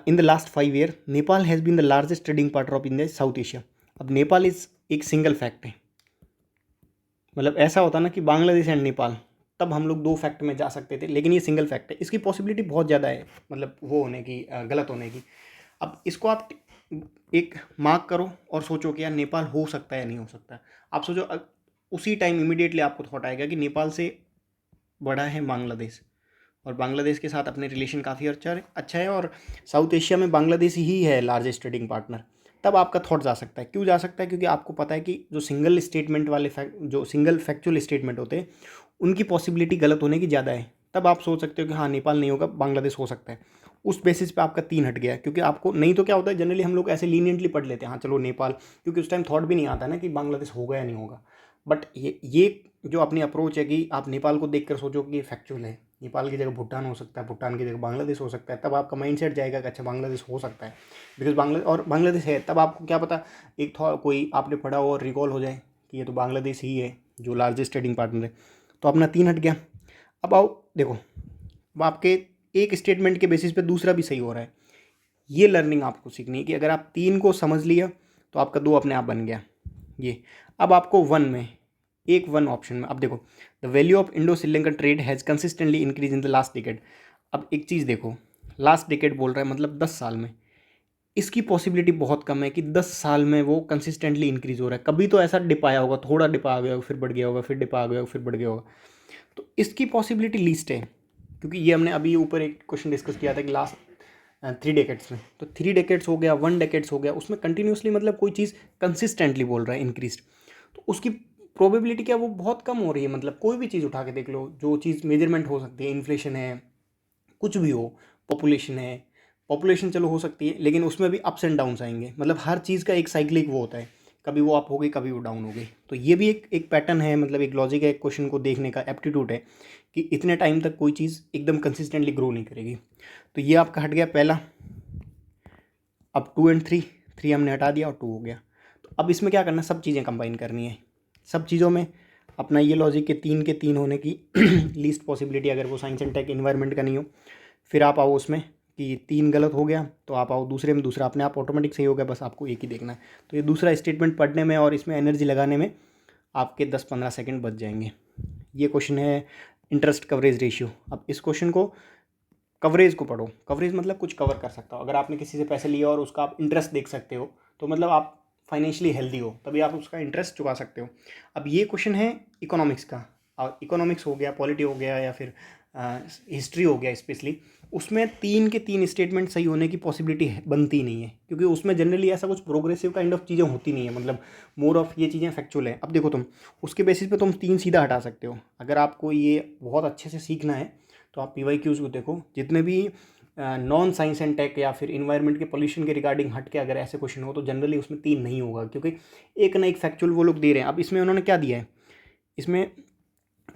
in the last 5 year Nepal has been the largest trading partner of in the South Asia. अब नेपाल इज एक सिंगल फैक्ट है, मतलब ऐसा होता ना कि बांग्लादेश एंड नेपाल, तब हम लोग 2 फैक्ट में जा सकते थे, लेकिन ये सिंगल फैक्ट है, इसकी पॉसिबिलिटी बहुत ज़्यादा है, मतलब वो होने की गलत होने की। अब इसको आप एक मार्क करो और सोचो कि यार नेपाल हो सकता है या नहीं हो सकता है। आप सोचो उसी टाइम इमीडिएटली आपको थॉट आएगा कि नेपाल से बड़ा है बांग्लादेश, और बांग्लादेश के साथ अपने रिलेशन काफ़ी अच्छा है, और साउथ एशिया में बांग्लादेश ही है लार्जेस्ट ट्रेडिंग पार्टनर। तब आपका थॉट जा सकता है। क्यों जा सकता है? क्योंकि आपको पता है कि जो सिंगल स्टेटमेंट वाले जो सिंगल फैक्चुअल स्टेटमेंट होते हैं उनकी पॉसिबिलिटी गलत होने की ज़्यादा है। तब आप सोच सकते हो कि हाँ, नेपाल नहीं होगा, बांग्लादेश हो सकता है। उस बेसिस पे आपका 3 हट गया, क्योंकि आपको नहीं तो क्या होता है, जनरली हम लोग ऐसे लीनियंटली पढ़ लेते हैं, हाँ चलो नेपाल, क्योंकि उस टाइम थॉट भी नहीं आता ना कि बांग्लादेश होगा या नहीं होगा। बट ये जो अपनी अप्रोच है कि आप नेपाल को देख कर सोचो कि ये फैक्चुअल है, नेपाल की जगह भूटान हो सकता है, भूटान की जगह बांग्लादेश हो सकता है, तब आपका माइंडसेट जाएगा कि अच्छा बांग्लादेश हो सकता है, बिकॉज बांग्लादेश है। तब आपको क्या पता, एक कोई आपने पढ़ा हो और रिकॉल हो जाए कि ये तो बांग्लादेश ही है जो लार्जेस्ट ट्रेडिंग पार्टनर है। तो अपना 3 हट गया। अब आओ देखो, अब आपके एक स्टेटमेंट के बेसिस पे दूसरा भी सही हो रहा है। ये लर्निंग आपको सीखनी है कि अगर आप 3 को समझ लिया तो आपका 2 अपने आप बन गया। ये अब आपको 1 में, एक 1 ऑप्शन में, अब देखो, the value of Indo Sri Lanka trade has consistently increase in the last decade. अब एक चीज़ देखो, लास्ट डिकेड बोल रहा है मतलब 10 साल में। इसकी पॉसिबिलिटी बहुत कम है कि 10 साल में वो कंसिस्टेंटली इंक्रीज हो रहा है। कभी तो ऐसा डिप आया होगा, थोड़ा डिप आ गया होगा, फिर बढ़ गया होगा, फिर डिप आ गया होगा, फिर बढ़ गया होगा। तो इसकी पॉसिबिलिटी लीस्ट है, क्योंकि ये हमने अभी ऊपर एक क्वेश्चन डिस्कस किया था कि लास्ट 3 डेकेड्स में, तो 3 डेकेड्स हो गया, 1 डेकेड्स हो गया, उसमें कंटिन्यूसली मतलब कोई चीज़ कंसिस्टेंटली बोल रहा है इंक्रीज, तो उसकी प्रोबेबिलिटी क्या, वो बहुत कम हो रही है। मतलब कोई भी चीज़ उठा के देख लो, जो चीज़ मेजरमेंट हो सकती है, इन्फ्लेशन है, कुछ भी हो, पॉपुलेशन है, पॉपुलेशन चलो हो सकती है, लेकिन उसमें भी अप्स एंड डाउन्स आएंगे। मतलब हर चीज़ का एक साइक्लिक वो होता है, कभी वो अप हो गई, कभी वो डाउन हो गई। तो ये भी एक पैटर्न है, मतलब एक लॉजिक है, एक क्वेश्चन को देखने का एप्टीट्यूड है कि इतने टाइम तक कोई चीज़ एकदम कंसिस्टेंटली ग्रो नहीं करेगी। तो ये आपका हट गया पहला। अब 2 एंड 3 हमने हटा दिया और 2 हो गया। तो अब इसमें क्या करना है, सब चीज़ें कंबाइन करनी है। सब चीज़ों में अपना ये लॉजिक के 3 होने की लीस्ट पॉसिबिलिटी, अगर वो साइंस एंड टेक इन्वायरमेंट का नहीं हो, फिर आप आओ उसमें कि 3 गलत हो गया, तो आप आओ दूसरे में, दूसरा अपने आप ऑटोमेटिक सही हो गया, बस आपको एक ही देखना है। तो ये दूसरा स्टेटमेंट पढ़ने में और इसमें एनर्जी लगाने में आपके 10-15 सेकंड बच जाएंगे। ये क्वेश्चन है इंटरेस्ट कवरेज रेशियो। अब इस क्वेश्चन को, कवरेज को पढ़ो। कवरेज मतलब कुछ कवर कर सकता हो। अगर आपने किसी से पैसे लिए और उसका आप इंटरेस्ट देख सकते हो, तो मतलब आप फाइनेंशियली हेल्दी हो, तभी आप उसका इंटरेस्ट चुका सकते हो। अब ये क्वेश्चन है इकोनॉमिक्स का, और इकोनॉमिक्स हो गया, पॉलिटी हो गया, या फिर हिस्ट्री हो गया स्पेशली, उसमें 3 के 3 स्टेटमेंट सही होने की पॉसिबिलिटी बनती नहीं है, क्योंकि उसमें जनरली ऐसा कुछ प्रोग्रेसिव काइंड ऑफ चीज़ें होती नहीं है। मतलब मोर ऑफ ये चीज़ें फैक्चुअल है। अब देखो, तुम उसके बेसिस पे तुम 3 सीधा हटा सकते हो। अगर आपको ये बहुत अच्छे से सीखना है तो आप PYQs को देखो, जितने भी नॉन साइंस एंड टेक या फिर इन्वायरमेंट के पोल्यूशन के रिगार्डिंग हट के अगर ऐसे क्वेश्चन हो, तो जनरली उसमें 3 नहीं होगा, क्योंकि एक ना एक फैक्चुअल वो लोग दे रहे हैं। अब इसमें उन्होंने क्या दिया है, इसमें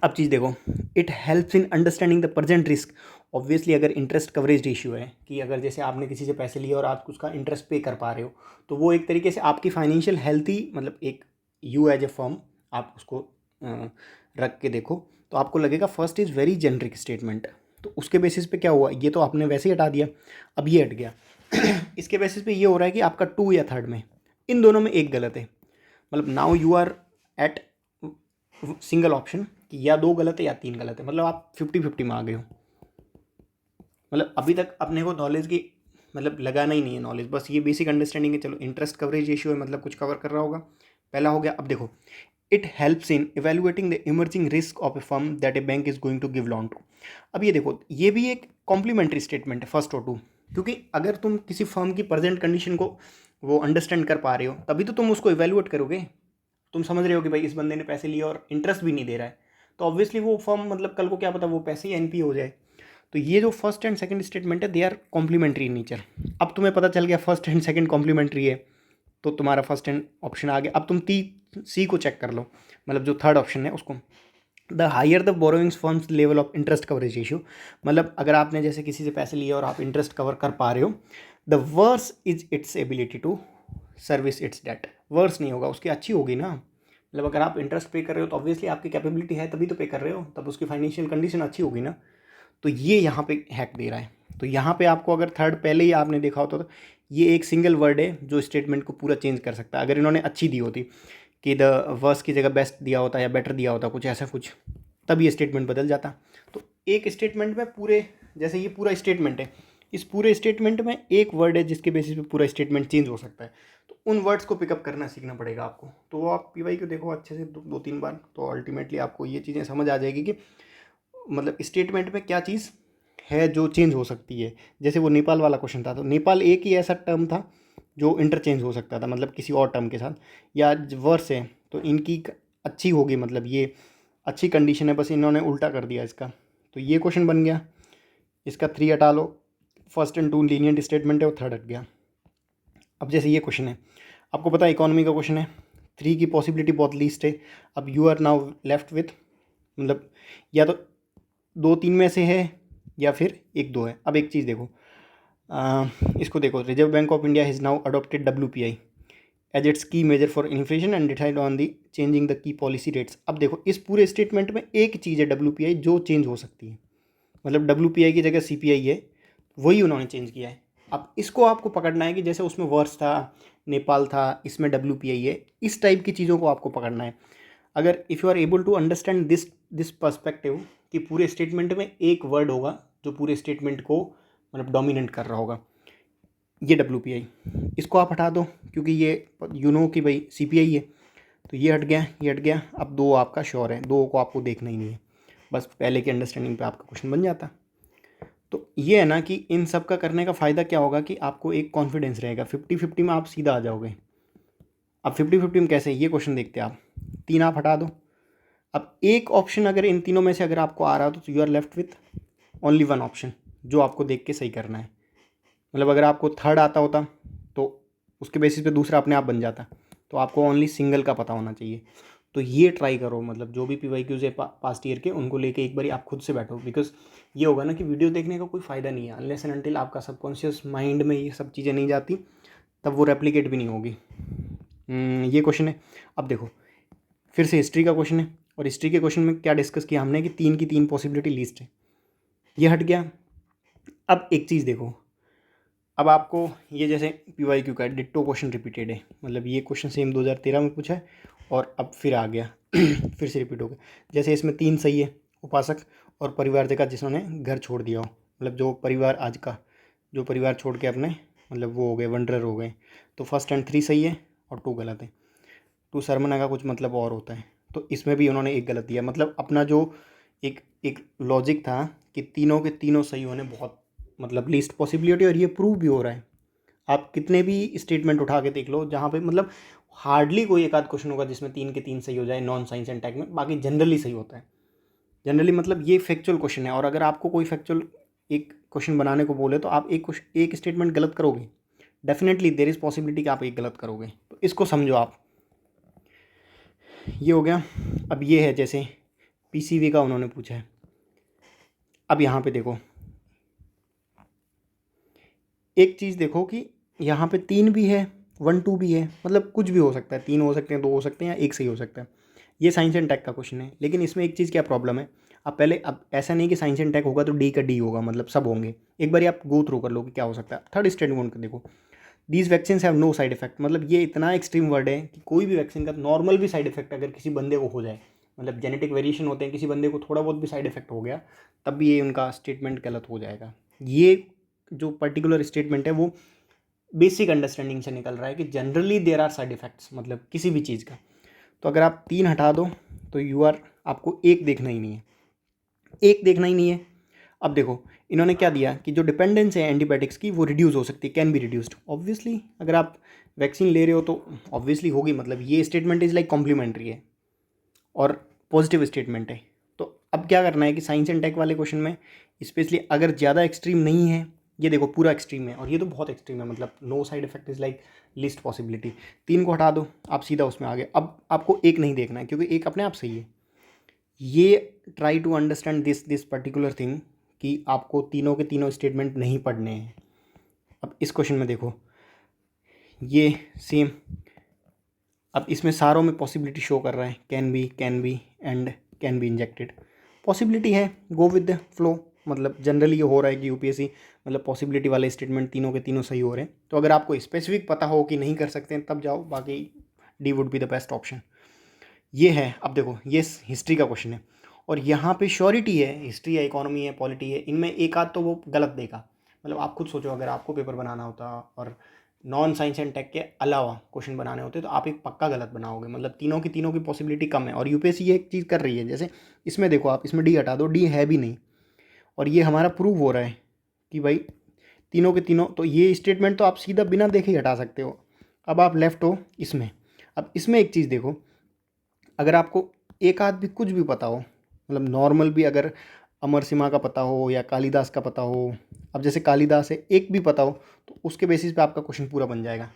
अब चीज़ देखो, it helps in understanding the present risk. Obviously अगर इंटरेस्ट कवरेज रेशियो है, कि अगर जैसे आपने किसी से पैसे लिए और आप उसका इंटरेस्ट पे कर पा रहे हो, तो वो एक तरीके से आपकी फाइनेंशियल हेल्थ ही, मतलब एक यू एज ए फर्म आप उसको रख के देखो, तो आपको लगेगा first is very generic statement. तो उसके बेसिस पे क्या हुआ, ये तो आपने वैसे ही हटा दिया, अब ये हट गया। इसके बेसिस पे ये हो रहा है कि आपका 2 या 3 में, इन दोनों में एक गलत है। मतलब now you are at single option कि या 2 गलत है या 3 गलत है, मतलब आप 50-50 में आ गए हो। मतलब अभी तक अपने को नॉलेज की, मतलब लगाना ही नहीं है नॉलेज, बस ये बेसिक अंडरस्टैंडिंग है। चलो इंटरेस्ट कवरेज रेशियो है, मतलब कुछ कवर कर रहा होगा, पहला हो गया। अब देखो, it helps in evaluating the emerging risk of a firm that a bank is going to give loan to. अब ये देखो, ये भी एक कॉम्प्लीमेंट्री स्टेटमेंट है फर्स्ट और 2, क्योंकि अगर तुम किसी फर्म की प्रेजेंट कंडीशन को वो अंडरस्टैंड कर पा रहे हो, तभी तो तुम उसको इवेलुएट करोगे। तुम समझ रहे हो कि भाई इस बंदे ने पैसे लिए और इंटरेस्ट भी नहीं दे रहा है, तो ऑब्वियसली वो फर्म, मतलब कल को क्या पता वो पैसे ही NP हो जाए। तो ये जो फर्स्ट एंड सेकंड स्टेटमेंट है, they are complementary in nature. अब तुम्हें पता चल गया फर्स्ट एंड सेकंड कॉम्प्लीमेंट्री है, तो तुम्हारा फर्स्ट एंड ऑप्शन आ गया। अब तुम C को चेक कर लो, मतलब जो थर्ड ऑप्शन है उसको। The higher the borrowings firms level of interest coverage ratio, मतलब अगर आपने जैसे किसी से पैसे लिए और आप इंटरेस्ट कवर कर पा रहे हो, the worse is its ability to service its debt. Worse नहीं होगा, उसकी अच्छी होगी ना। मतलब अगर आप इंटरेस्ट पे कर रहे हो तो ऑब्वियसली आपकी कैपेबिलिटी है, तभी तो पे कर रहे हो, तब उसकी फाइनेंशियल कंडीशन अच्छी होगी ना। तो ये यहाँ पे हैक दे रहा है। तो यहाँ पे आपको अगर थर्ड पहले ही आपने देखा होता तो ये एक सिंगल वर्ड है जो स्टेटमेंट को पूरा चेंज कर सकता है। अगर इन्होंने अच्छी दी होती कि द वर्स की जगह बेस्ट दिया होता या बेटर दिया होता, कुछ ऐसा कुछ, तब ये स्टेटमेंट बदल जाता। तो एक स्टेटमेंट में पूरे, जैसे ये पूरा स्टेटमेंट है, इस पूरे स्टेटमेंट में एक वर्ड है जिसके बेसिस पे पूरा स्टेटमेंट चेंज हो सकता है। तो उन वर्ड्स को पिकअप करना सीखना पड़ेगा आपको। तो वो आप PY को देखो अच्छे से 2-3 बार, तो अल्टीमेटली आपको ये चीज़ें समझ आ जाएगी कि मतलब स्टेटमेंट में क्या चीज़ है जो चेंज हो सकती है। जैसे वो नेपाल वाला क्वेश्चन था, तो नेपाल एक ही ऐसा टर्म था जो इंटरचेंज हो सकता था, मतलब किसी और टर्म के साथ, या वर्स है तो इनकी अच्छी होगी, मतलब ये अच्छी कंडीशन है, बस इन्होंने उल्टा कर दिया इसका। तो ये क्वेश्चन बन गया। इसका 3 हटा लो, फर्स्ट एंड 2 लीनियंट स्टेटमेंट है, वो थर्ड हट गया। अब जैसे ये क्वेश्चन है, आपको पता है इकोनॉमी का क्वेश्चन है, 3 की पॉसिबिलिटी बहुत लीस्ट है। अब you are now left with, मतलब या तो 2-3 में से है या फिर 1-2 है। अब एक चीज़ देखो, इसको देखो, Reserve Bank of India has now adopted WPI as its key measure for inflation and decide on the changing the key policy rates. अब देखो इस पूरे स्टेटमेंट में एक चीज़ है WPI जो चेंज हो सकती है, मतलब WPI की जगह CPI है, वही उन्होंने चेंज किया है। अब इसको आपको पकड़ना है कि जैसे उसमें वर्ष था, नेपाल था, इसमें WPI है, इस टाइप की चीज़ों को आपको पकड़ना है। अगर if you are able to understand this perspective कि पूरे स्टेटमेंट में एक वर्ड होगा जो पूरे स्टेटमेंट को मतलब डोमिनेट कर रहा होगा, ये WPI, इसको आप हटा दो क्योंकि ये कि भाई CPI है, तो ये हट गया, ये हट गया। अब 2 आपका श्योर है, 2 को आपको देखना ही नहीं है, बस पहले की अंडरस्टैंडिंग पे आपका क्वेश्चन बन जाता। तो ये है ना कि इन सब का करने का फ़ायदा क्या होगा कि आपको एक कॉन्फिडेंस रहेगा, 50-50 में आप सीधा आ जाओगे। अब 50-50 में कैसे, ये क्वेश्चन देखते हैं आप। 3 आप हटा दो, अब एक ऑप्शन अगर इन तीनों में से अगर आपको आ रहा हो तो you are left with only 1 option जो आपको देख के सही करना है। मतलब अगर आपको थर्ड आता होता तो उसके बेसिस पे दूसरा अपने आप बन जाता, तो आपको ओनली सिंगल का पता होना चाहिए। तो ये ट्राई करो, मतलब जो भी PYQs है पास्ट ईयर के, उनको लेके एक बार आप खुद से बैठो, बिकॉज ये होगा ना कि वीडियो देखने का कोई फ़ायदा नहीं है अनलेस एंड अनटिल आपका सबकॉन्शियस माइंड में ये सब चीज़ें नहीं जाती, तब वो रेप्लिकेट भी नहीं होगी। ये क्वेश्चन है। अब देखो फिर से हिस्ट्री का क्वेश्चन है, और हिस्ट्री के क्वेश्चन में क्या डिस्कस किया हमने कि 3 की 3 पॉसिबिलिटी लिस्ट है, ये हट गया। अब एक चीज़ देखो, अब आपको ये जैसे PYQ का डिट्टो क्वेश्चन रिपीटेड है, मतलब ये क्वेश्चन सेम 2013 में पूछा है और अब फिर आ गया फिर से रिपीट हो गया। जैसे इसमें 3 सही है, उपासक और परिवार जगह जिन्होंने घर छोड़ दिया हो, मतलब जो परिवार आज का जो परिवार छोड़ के अपने मतलब वो हो गए, वंडरर हो गए। तो फर्स्ट एंड 3 सही है और 2 गलत है। 2 सरमना का कुछ मतलब और होता है, तो इसमें भी उन्होंने एक गलत दिया। मतलब अपना जो एक एक लॉजिक था कि तीनों के तीनों सही होने बहुत मतलब लीस्ट पॉसिबिलिटी, और ये प्रूव भी हो रहा है। आप कितने भी स्टेटमेंट उठा के देख लो जहाँ पे मतलब हार्डली कोई एक आध क्वेश्चन होगा जिसमें 3 के 3 सही हो जाए नॉन साइंस एंड टेक में, बाकी जनरली सही होता है। जनरली मतलब ये फैक्चुअल क्वेश्चन है, और अगर आपको कोई फैक्चुअल एक क्वेश्चन बनाने को बोले तो आप एक स्टेटमेंट गलत करोगे, डेफिनेटली देर इज़ पॉसिबिलिटी कि आप एक गलत करोगे। तो इसको समझो आप। ये हो गया। अब ये है जैसे PCV का उन्होंने पूछा है। अब यहाँ पे देखो एक चीज़ देखो कि यहाँ पे 3 भी है 1-2 भी है, मतलब कुछ भी हो सकता है, 3 हो सकते हैं, 2 हो सकते हैं, या एक सही हो सकता है। ये साइंस एंड टेक का क्वेश्चन है, लेकिन इसमें एक चीज़ क्या प्रॉब्लम है, अब पहले अब ऐसा नहीं कि साइंस एंड टेक होगा तो D का D होगा, मतलब सब होंगे। एक बार आप गो थ्रू कर लो कि क्या हो सकता है। थर्ड स्टेटमेंट को देखो, these vaccine have no side effect, मतलब ये इतना एक्सट्रीम वर्ड है कि कोई भी वैक्सीन का नॉर्मल भी साइड इफेक्ट अगर किसी बंदे को हो जाए, मतलब जेनेटिक वेरिएशन होते हैं, किसी बंदे को थोड़ा बहुत भी साइड इफेक्ट हो गया, तब भी ये उनका स्टेटमेंट गलत हो जाएगा। ये जो पर्टिकुलर स्टेटमेंट है वो बेसिक अंडरस्टैंडिंग से निकल रहा है कि generally there are side effects, मतलब किसी भी चीज़ का। तो अगर आप 3 हटा दो तो आपको एक देखना ही नहीं है, एक देखना ही नहीं है। अब देखो इन्होंने क्या दिया कि जो डिपेंडेंस है एंटीबायोटिक्स की वो रिड्यूस हो सकती है, कैन बी रिड्यूस्ड। ऑब्वियसली अगर आप वैक्सीन ले रहे हो तो ऑब्वियसली होगी, मतलब ये स्टेटमेंट इज़ लाइक कॉम्प्लीमेंट्री है और पॉजिटिव स्टेटमेंट है। तो अब क्या करना है कि साइंस एंड टेक वाले क्वेश्चन में स्पेशली अगर ज़्यादा एक्सट्रीम नहीं है, ये देखो पूरा एक्सट्रीम है और ये तो बहुत एक्सट्रीम है, मतलब no side effect is like least possibility. 3 को हटा दो, आप सीधा उसमें आ गए। अब आपको एक नहीं देखना है क्योंकि एक अपने आप सही है। ये try to understand this particular thing कि आपको तीनों के तीनों स्टेटमेंट नहीं पढ़ने हैं। अब इस क्वेश्चन में देखो ये सेम, अब इसमें सारों में पॉसिबिलिटी शो कर रहा है, can be and can be injected. Possibility है, गो विद द फ्लो, मतलब जनरली ये हो रहा है कि UPSC मतलब पॉसिबिलिटी वाले स्टेटमेंट तीनों के तीनों सही हो रहे हैं। तो अगर आपको स्पेसिफिक पता हो कि नहीं कर सकते हैं तब जाओ, बाकी D would be the best option. ये है। अब देखो ये हिस्ट्री का क्वेश्चन है और यहाँ पे श्योरिटी है, हिस्ट्री है, इकोनॉमी है, पॉलिटी है, इनमें एक आध तो वो गलत देगा। मतलब आप खुद सोचो अगर आपको पेपर बनाना होता और नॉन साइंस एंड टेक के अलावा क्वेश्चन बनाने होते तो आप एक पक्का गलत बनाओगे, मतलब तीनों की पॉसिबिलिटी कम है। और यूपीएससी ये एक चीज़ कर रही है, जैसे इसमें देखो आप, इसमें डी हटा दो, डी है भी नहीं, और ये हमारा प्रूव हो रहा है कि भाई तीनों के तीनों, तो ये स्टेटमेंट तो आप सीधा बिना देखे ही हटा सकते हो। अब आप लेफ्ट हो इसमें। अब इसमें एक चीज़ देखो, अगर आपको एक आध भी कुछ भी पता हो, मतलब नॉर्मल भी, अगर अमर सिन्हा का पता हो या कालिदास का पता हो, अब जैसे कालिदास है, एक भी पता हो, तो उसके बेसिस पे आपका क्वेश्चन पूरा बन जाएगा।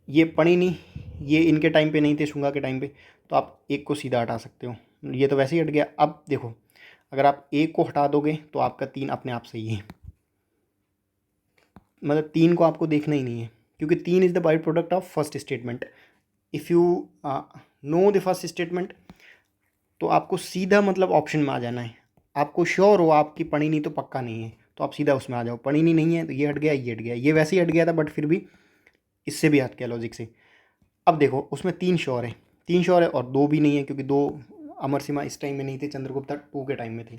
ये पढ़िनी, ये इनके टाइम पे नहीं थे, शुंगा के टाइम पे, तो आप एक को सीधा हटा सकते हो, ये तो वैसे ही हट गया। अब देखो, अगर आप एक को हटा दोगे तो आपका तीन अपने आप सही है, मतलब तीन को आपको देखना ही नहीं है, क्योंकि तीन is the by product of first statement. If you know the first statement, तो आपको सीधा मतलब ऑप्शन में आ जाना है। आपको श्योर हो आपकी पढ़ी नहीं तो पक्का नहीं है, तो आप सीधा उसमें आ जाओ। पढ़ी नहीं है तो ये हट गया, ये हट गया, ये वैसे ही हट गया था, बट फिर भी इससे भी हट गया लॉजिक से। अब देखो उसमें तीन श्योर है, तीन श्योर है, और दो भी नहीं है, क्योंकि दो अमर सिन्हा इस टाइम में नहीं थे, चंद्रगुप्ता टू के टाइम में थे,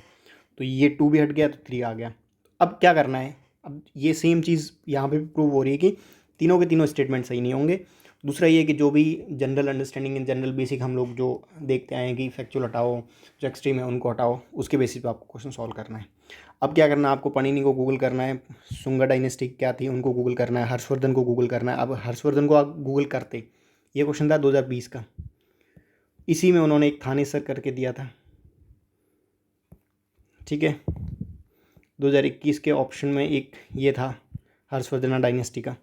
तो ये टू भी हट गया, तो थ्री आ गया। अब क्या करना है, अब ये सेम चीज़ यहाँ पे प्रूव हो रही है कि तीनों के तीनों स्टेटमेंट सही नहीं होंगे। दूसरा ये कि जो भी general understanding in general basic हम लोग जो देखते आए हैं कि फैक्चुअल हटाओ, जो एक्सट्रीम है उनको हटाओ, उसके बेसिस पे आपको क्वेश्चन सॉल्व करना है। अब क्या करना है, आपको पणिनि को गूगल करना है, शुंगा डायनेस्टी क्या थी उनको गूगल करना है, हर्षवर्धन को गूगल करना है। अब हर्षवर्धन को आप गूगल करते, ये क्वेश्चन था 2020 का, इसी में उन्होंने एक थानेसर करके दिया था, ठीक है। 2021 के ऑप्शन में एक ये था हर्षवर्धना डायनेस्टी का।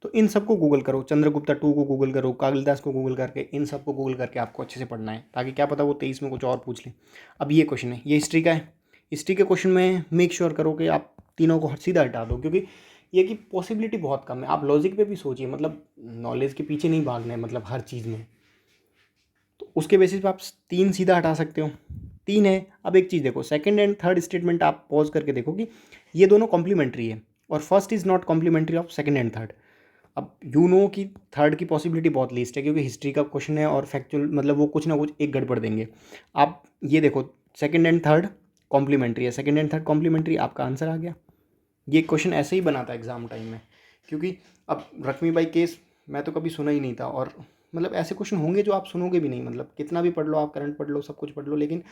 तो इन सबको गूगल करो, चंद्रगुप्ता टू को गूगल करो, कालिदास को गूगल करके, इन सबको गूगल करके आपको अच्छे से पढ़ना है, ताकि क्या पता वो 23 में कुछ और पूछ ले। अब ये क्वेश्चन है, ये हिस्ट्री का है। हिस्ट्री के क्वेश्चन में मेक श्योर करो कि आप तीनों को सीधा हटा दो, क्योंकि ये की पॉसिबिलिटी बहुत कम है। आप लॉजिक पे भी सोचिए, मतलब नॉलेज के पीछे नहीं भागना है, मतलब हर चीज़ में, तो उसके बेसिस पे आप तीन सीधा हटा सकते हो। तीन है। अब एक चीज़ देखो, सेकंड एंड थर्ड स्टेटमेंट आप पॉज करके देखो कि ये दोनों कॉम्प्लीमेंट्री है, और first is not complementary of second and third. अब यू नो कि थर्ड की पॉसिबिलिटी बहुत लीस्ट है, क्योंकि हिस्ट्री का क्वेश्चन है और फैक्चुअल, मतलब वो कुछ ना कुछ एक गड़बड़ देंगे। आप ये देखो, सेकंड एंड थर्ड कॉम्प्लीमेंट्री है, सेकंड एंड थर्ड कॉम्प्लीमेंट्री, आपका आंसर आ गया। ये क्वेश्चन ऐसे ही बना था एग्जाम टाइम में, क्योंकि अब रश्मिबाई केस मैं तो कभी सुना ही नहीं था, और मतलब ऐसे क्वेश्चन होंगे जो आप सुनोगे भी नहीं, मतलब कितना भी पढ़ लो आप, करंट पढ़ लो, सब कुछ पढ़ लो, लेकिन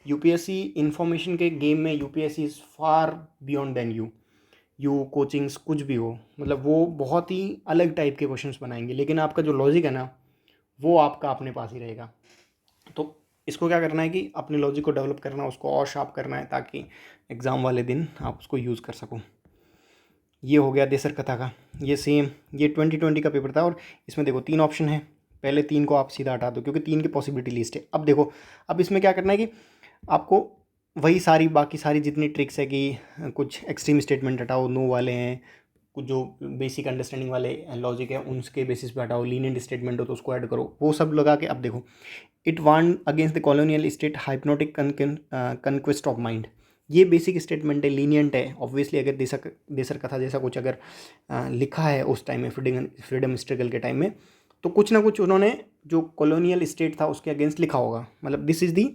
यूपीएससी इन्फॉर्मेशन के गेम में UPSC is far beyond than you coachings कुछ भी हो, मतलब वो बहुत ही अलग टाइप के क्वेश्चंस बनाएंगे, लेकिन आपका जो लॉजिक है ना, वो आपका अपने पास ही रहेगा। तो इसको क्या करना है कि अपने लॉजिक को डेवलप करना, उसको और शार्प करना है, ताकि एग्ज़ाम वाले दिन आप उसको यूज़ कर सको। ये हो गया देसर कथा का। ये सेम, ये 2020 का पेपर था, और इसमें देखो तीन ऑप्शन है, पहले तीन को आप सीधा हटा दो, क्योंकि तीन की पॉसिबिलिटी लिस्ट है। अब देखो, अब इसमें क्या करना है कि आपको वही सारी बाकी सारी जितनी ट्रिक्स है कि कुछ एक्सट्रीम स्टेटमेंट हटाओ, नो वाले हैं, कुछ जो बेसिक अंडरस्टैंडिंग वाले लॉजिक है उनके बेसिस पे हटाओ, लीनियंट स्टेटमेंट हो तो उसको ऐड करो, वो सब लगा के। अब देखो, it want against the colonial state hypnotic conquest of mind, ये बेसिक स्टेटमेंट है, लीनियंट है। ऑब्वियसली अगर देसर कथा जैसा कुछ अगर लिखा है उस टाइम में, फ्रीडम स्ट्रगल के टाइम में, तो कुछ ना कुछ उन्होंने जो कॉलोनियल स्टेट था उसके अगेंस्ट लिखा होगा, मतलब this is the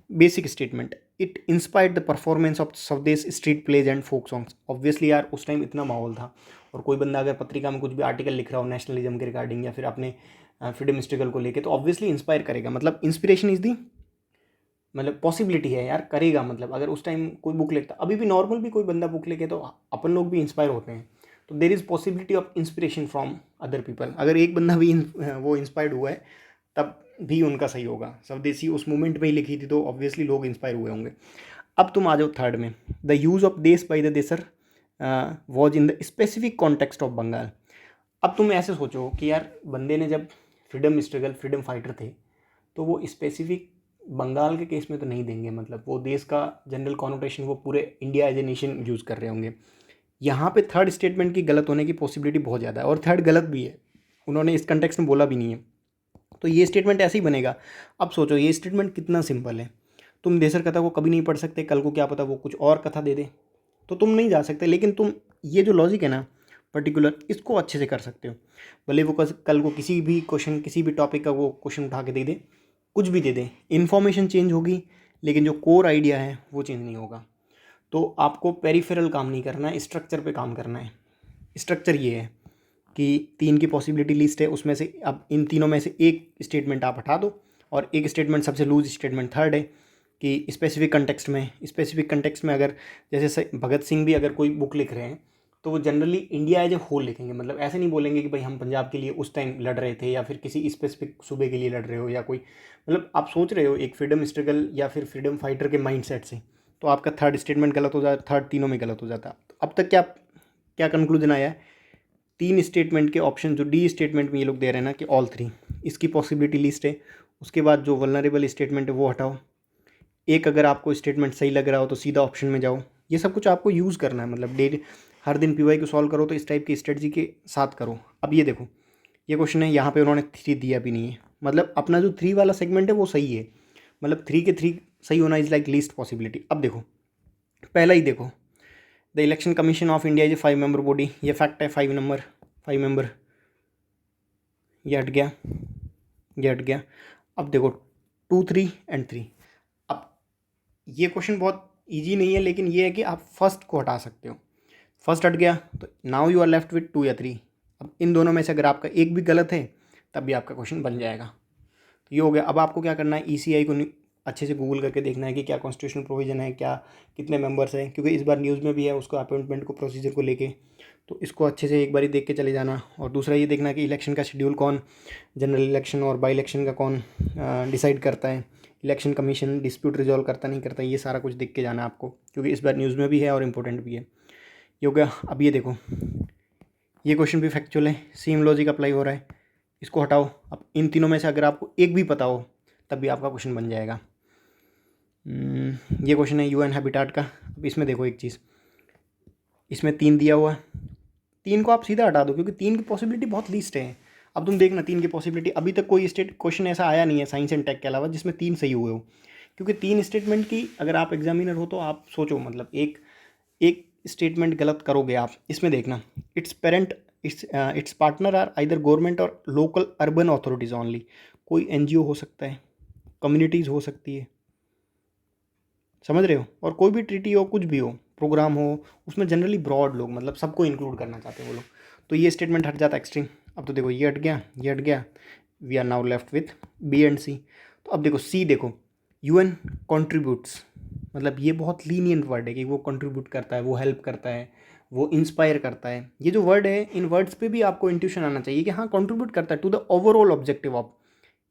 basic statement. It inspired the performance of Swadesh street plays and folk songs. Obviously यार उस टाइम इतना माहौल था, और कोई बंदा अगर पत्रिका में कुछ भी आर्टिकल लिख रहा हो नेशनलिज्म के रिगार्डिंग, या फिर अपने फ्रीडम स्ट्रगल को लेके, तो ऑब्वियसली इंस्पायर करेगा, मतलब इंस्पिरेशन इज़ दी, मतलब पॉसिबिलिटी है यार, करेगा। मतलब अगर उस टाइम कोई बुक लिखता, अभी भी नॉर्मल भी कोई बंदा बुक लिखे, तो अपन लोग भी इंस्पायर होते हैं। तो there is possibility of inspiration from other people. अगर एक बंदा भी वो इंस्पायर्ड हुआ है, तब भी उनका सही होगा। स्वदेशी उस मूवमेंट में ही लिखी थी, तो ऑब्वियसली लोग इंस्पायर हुए होंगे। अब तुम आ जाओ थर्ड में, द यूज़ ऑफ देश बाई द देसर was in the specific context of Bengal. अब तुम ऐसे सोचो कि यार बंदे ने जब फ्रीडम स्ट्रगल, फ्रीडम फाइटर थे, तो वो स्पेसिफिक बंगाल के केस में तो नहीं देंगे, मतलब वो देश का जनरल कॉनोटेशन वो पूरे India as a nation use कर रहे होंगे। यहाँ पे थर्ड स्टेटमेंट की गलत होने की पॉसिबिलिटी बहुत ज़्यादा है, और थर्ड गलत भी है, उन्होंने इस कंटेक्स्ट में बोला भी नहीं है, तो ये स्टेटमेंट ऐसे ही बनेगा। अब सोचो ये स्टेटमेंट कितना सिंपल है। तुम देसर कथा को कभी नहीं पढ़ सकते, कल को क्या पता वो कुछ और कथा दे दे, तो तुम नहीं जा सकते, लेकिन तुम ये जो लॉजिक है ना पर्टिकुलर, इसको अच्छे से कर सकते हो। भले वो कल को किसी भी क्वेश्चन, किसी भी टॉपिक का वो क्वेश्चन उठा के दे दे, कुछ भी दे दे, इन्फॉर्मेशन चेंज होगी, लेकिन जो कोर आइडिया है वो चेंज नहीं होगा। तो आपको पेरिफेरल काम नहीं करना है, स्ट्रक्चर पे काम करना है। स्ट्रक्चर ये है, कि 3 की पॉसिबिलिटी लिस्ट है, उसमें से अब इन तीनों में से एक स्टेटमेंट आप हटा दो और एक स्टेटमेंट सबसे लूज स्टेटमेंट थर्ड है कि स्पेसिफिक कंटेक्स्ट में अगर जैसे भगत सिंह भी अगर कोई बुक लिख रहे हैं तो वो generally India as a whole लिखेंगे, मतलब ऐसे नहीं बोलेंगे कि भाई हम पंजाब के लिए उस टाइम लड़ रहे थे या फिर किसी स्पेसिफिक सूबे के लिए लड़ रहे हो या कोई, मतलब आप सोच रहे हो एक फ्रीडम स्ट्रगल या फिर फ्रीडम फाइटर के माइंडसेट से, तो आपका थर्ड स्टेटमेंट गलत हो जाता, थर्ड तीनों में गलत हो जाता। तो अब तक क्या क्या कंक्लूजन आया है, 3 स्टेटमेंट के ऑप्शन जो डी स्टेटमेंट में ये लोग दे रहे हैं ना कि ऑल 3, इसकी पॉसिबिलिटी लिस्ट है। उसके बाद जो वल्नरेबल स्टेटमेंट है वो हटाओ, एक अगर आपको स्टेटमेंट सही लग रहा हो तो सीधा ऑप्शन में जाओ। ये सब कुछ आपको यूज़ करना है, मतलब डेली हर दिन पीवाई को सॉल्व करो तो इस टाइप की स्ट्रेटजी के साथ करो। अब ये देखो, ये क्वेश्चन है, यहाँ पे उन्होंने 3 दिया भी नहीं है, मतलब अपना जो 3 वाला सेगमेंट है वो सही है, मतलब 3 के 3 सही होना इज़ लाइक लीस्ट पॉसिबिलिटी। अब देखो पहला ही देखो, the election commission of India is a 5 member body, ये फैक्ट है, 5 मेंबर, ये हट गया, ये हट गया। अब देखो 2, 3 एंड 3। अब ये क्वेश्चन बहुत इजी नहीं है, लेकिन ये है कि आप फर्स्ट को हटा सकते हो, फर्स्ट हट गया तो now you are left with 2 या 3। अब इन दोनों में से अगर आपका एक भी गलत है तब भी आपका क्वेश्चन बन जाएगा। तो ये हो गया। अब आपको क्या करना है, ईसीआई को अच्छे से गूगल करके देखना है कि क्या कॉन्स्टिट्यूशनल प्रोविजन है, क्या कितने मेंबर्स हैं, क्योंकि इस बार न्यूज़ में भी है उसको अपॉइंटमेंट को प्रोसीजर को लेके, तो इसको अच्छे से एक बार देख के चले जाना। और दूसरा ये देखना कि इलेक्शन का शेड्यूल कौन, जनरल इलेक्शन और बाई इलेक्शन का कौन डिसाइड करता है, इलेक्शन कमीशन डिस्प्यूट रिजॉल्व करता नहीं करता, ये सारा कुछ देख के जाना है आपको, क्योंकि इस बार न्यूज़ में भी है और इम्पोर्टेंट भी है। ये हो गया। अब ये देखो, ये क्वेश्चन भी फैक्चुअल है, सेम लॉजिक अप्लाई हो रहा है, इसको हटाओ। अब इन तीनों में से अगर आपको एक भी पता हो तब भी आपका क्वेश्चन बन जाएगा। ये क्वेश्चन है यूएन हैबिटाट का। अब इसमें देखो एक चीज़, इसमें 3 दिया हुआ है, 3 को आप सीधा हटा दो क्योंकि 3 की पॉसिबिलिटी बहुत लीस्ट है। अब तुम देखना 3 की पॉसिबिलिटी, अभी तक कोई स्टेट क्वेश्चन ऐसा आया नहीं है साइंस एंड टेक के अलावा जिसमें 3 सही हुए हो, क्योंकि 3 स्टेटमेंट की अगर आप एग्जामिनर हो तो आप सोचो, मतलब एक एक स्टेटमेंट गलत करोगे आप, इसमें देखना its parent its partner are either government और लोकल अर्बन अथॉरिटीज़ ओनली, कोई एनजीओ हो सकता है, कम्युनिटीज़ हो सकती है, समझ रहे हो, और कोई भी ट्रीटी हो, कुछ भी हो, प्रोग्राम हो, उसमें जनरली ब्रॉड लोग, मतलब सबको इंक्लूड करना चाहते हैं वो लोग, तो ये स्टेटमेंट हट जाता है एक्सट्रीम। अब तो देखो ये हट गया, ये हट गया, we are now left with B and C. तो अब देखो सी, देखो यूएन कॉन्ट्रीब्यूट्स, मतलब ये बहुत लीनियंट वर्ड है कि वो कंट्रीब्यूट करता है, वो हेल्प करता है, वो इंस्पायर करता है। ये जो वर्ड है, इन वर्ड्स पे भी आपको इंट्यूशन आना चाहिए कि हाँ कंट्रीब्यूट करता है to the overall objective of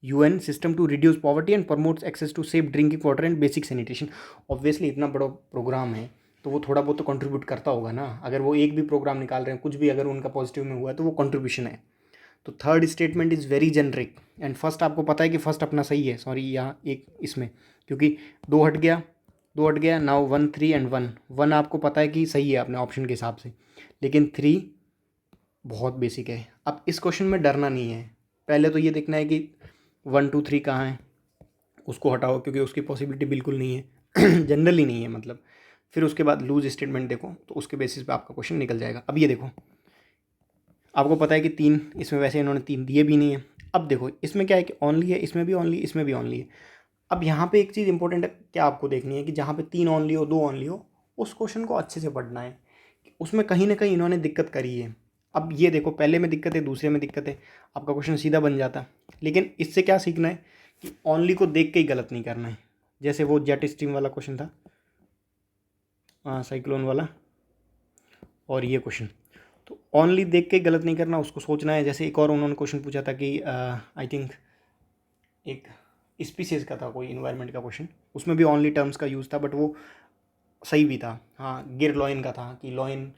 UN system to reduce poverty and promotes access to safe drinking water and basic sanitation. Obviously इतना बड़ा प्रोग्राम है तो वो थोड़ा बहुत तो कंट्रीब्यूट करता होगा ना, अगर वो एक भी प्रोग्राम निकाल रहे हैं, कुछ भी अगर उनका पॉजिटिव में हुआ है तो वो कंट्रीब्यूशन है। तो third statement is very generic and first आपको पता है कि फर्स्ट अपना सही है, सॉरी यहाँ एक इसमें, क्योंकि 2 हट गया, 2 हट गया, नाउ 1, 3 एंड 1 आपको पता है कि सही है अपने ऑप्शन के हिसाब से, लेकिन 3 बहुत बेसिक है। अब इस क्वेश्चन में डरना नहीं है, पहले तो ये देखना है कि 1, 2, 3 कहाँ है, उसको हटाओ क्योंकि उसकी पॉसिबिलिटी बिल्कुल नहीं है जनरली नहीं है मतलब। फिर उसके बाद लूज स्टेटमेंट देखो तो उसके बेसिस पे आपका क्वेश्चन निकल जाएगा। अब ये देखो, आपको पता है कि 3, इसमें वैसे इन्होंने 3 दिए भी नहीं है। अब देखो इसमें क्या है कि ओनली है, इसमें भी ओनली, इसमें भी ओनली है। अब यहाँ पे एक चीज़ इंपॉर्टेंट है क्या आपको देखनी है कि जहाँ पे 3 ओनली हो, 2 ओनली हो, उस क्वेश्चन को अच्छे से पढ़ना है, उसमें कहीं ना कहीं इन्होंने दिक्कत करी है। अब ये देखो, पहले में दिक्कत है, दूसरे में दिक्कत है, आपका क्वेश्चन सीधा बन जाता। लेकिन इससे क्या सीखना है कि ओनली को देख के ही गलत नहीं करना है, जैसे वो जेट स्ट्रीम वाला क्वेश्चन था, साइक्लोन वाला, और ये क्वेश्चन, तो ओनली देख के गलत नहीं करना, उसको सोचना है। जैसे एक और उन्होंने क्वेश्चन पूछा था कि आई थिंक एक स्पीसीज का था, कोई इन्वायरमेंट का क्वेश्चन, उसमें भी ओनली टर्म्स का यूज़ था, बट वो सही भी था। हाँ, गिर लॉइन का था कि lion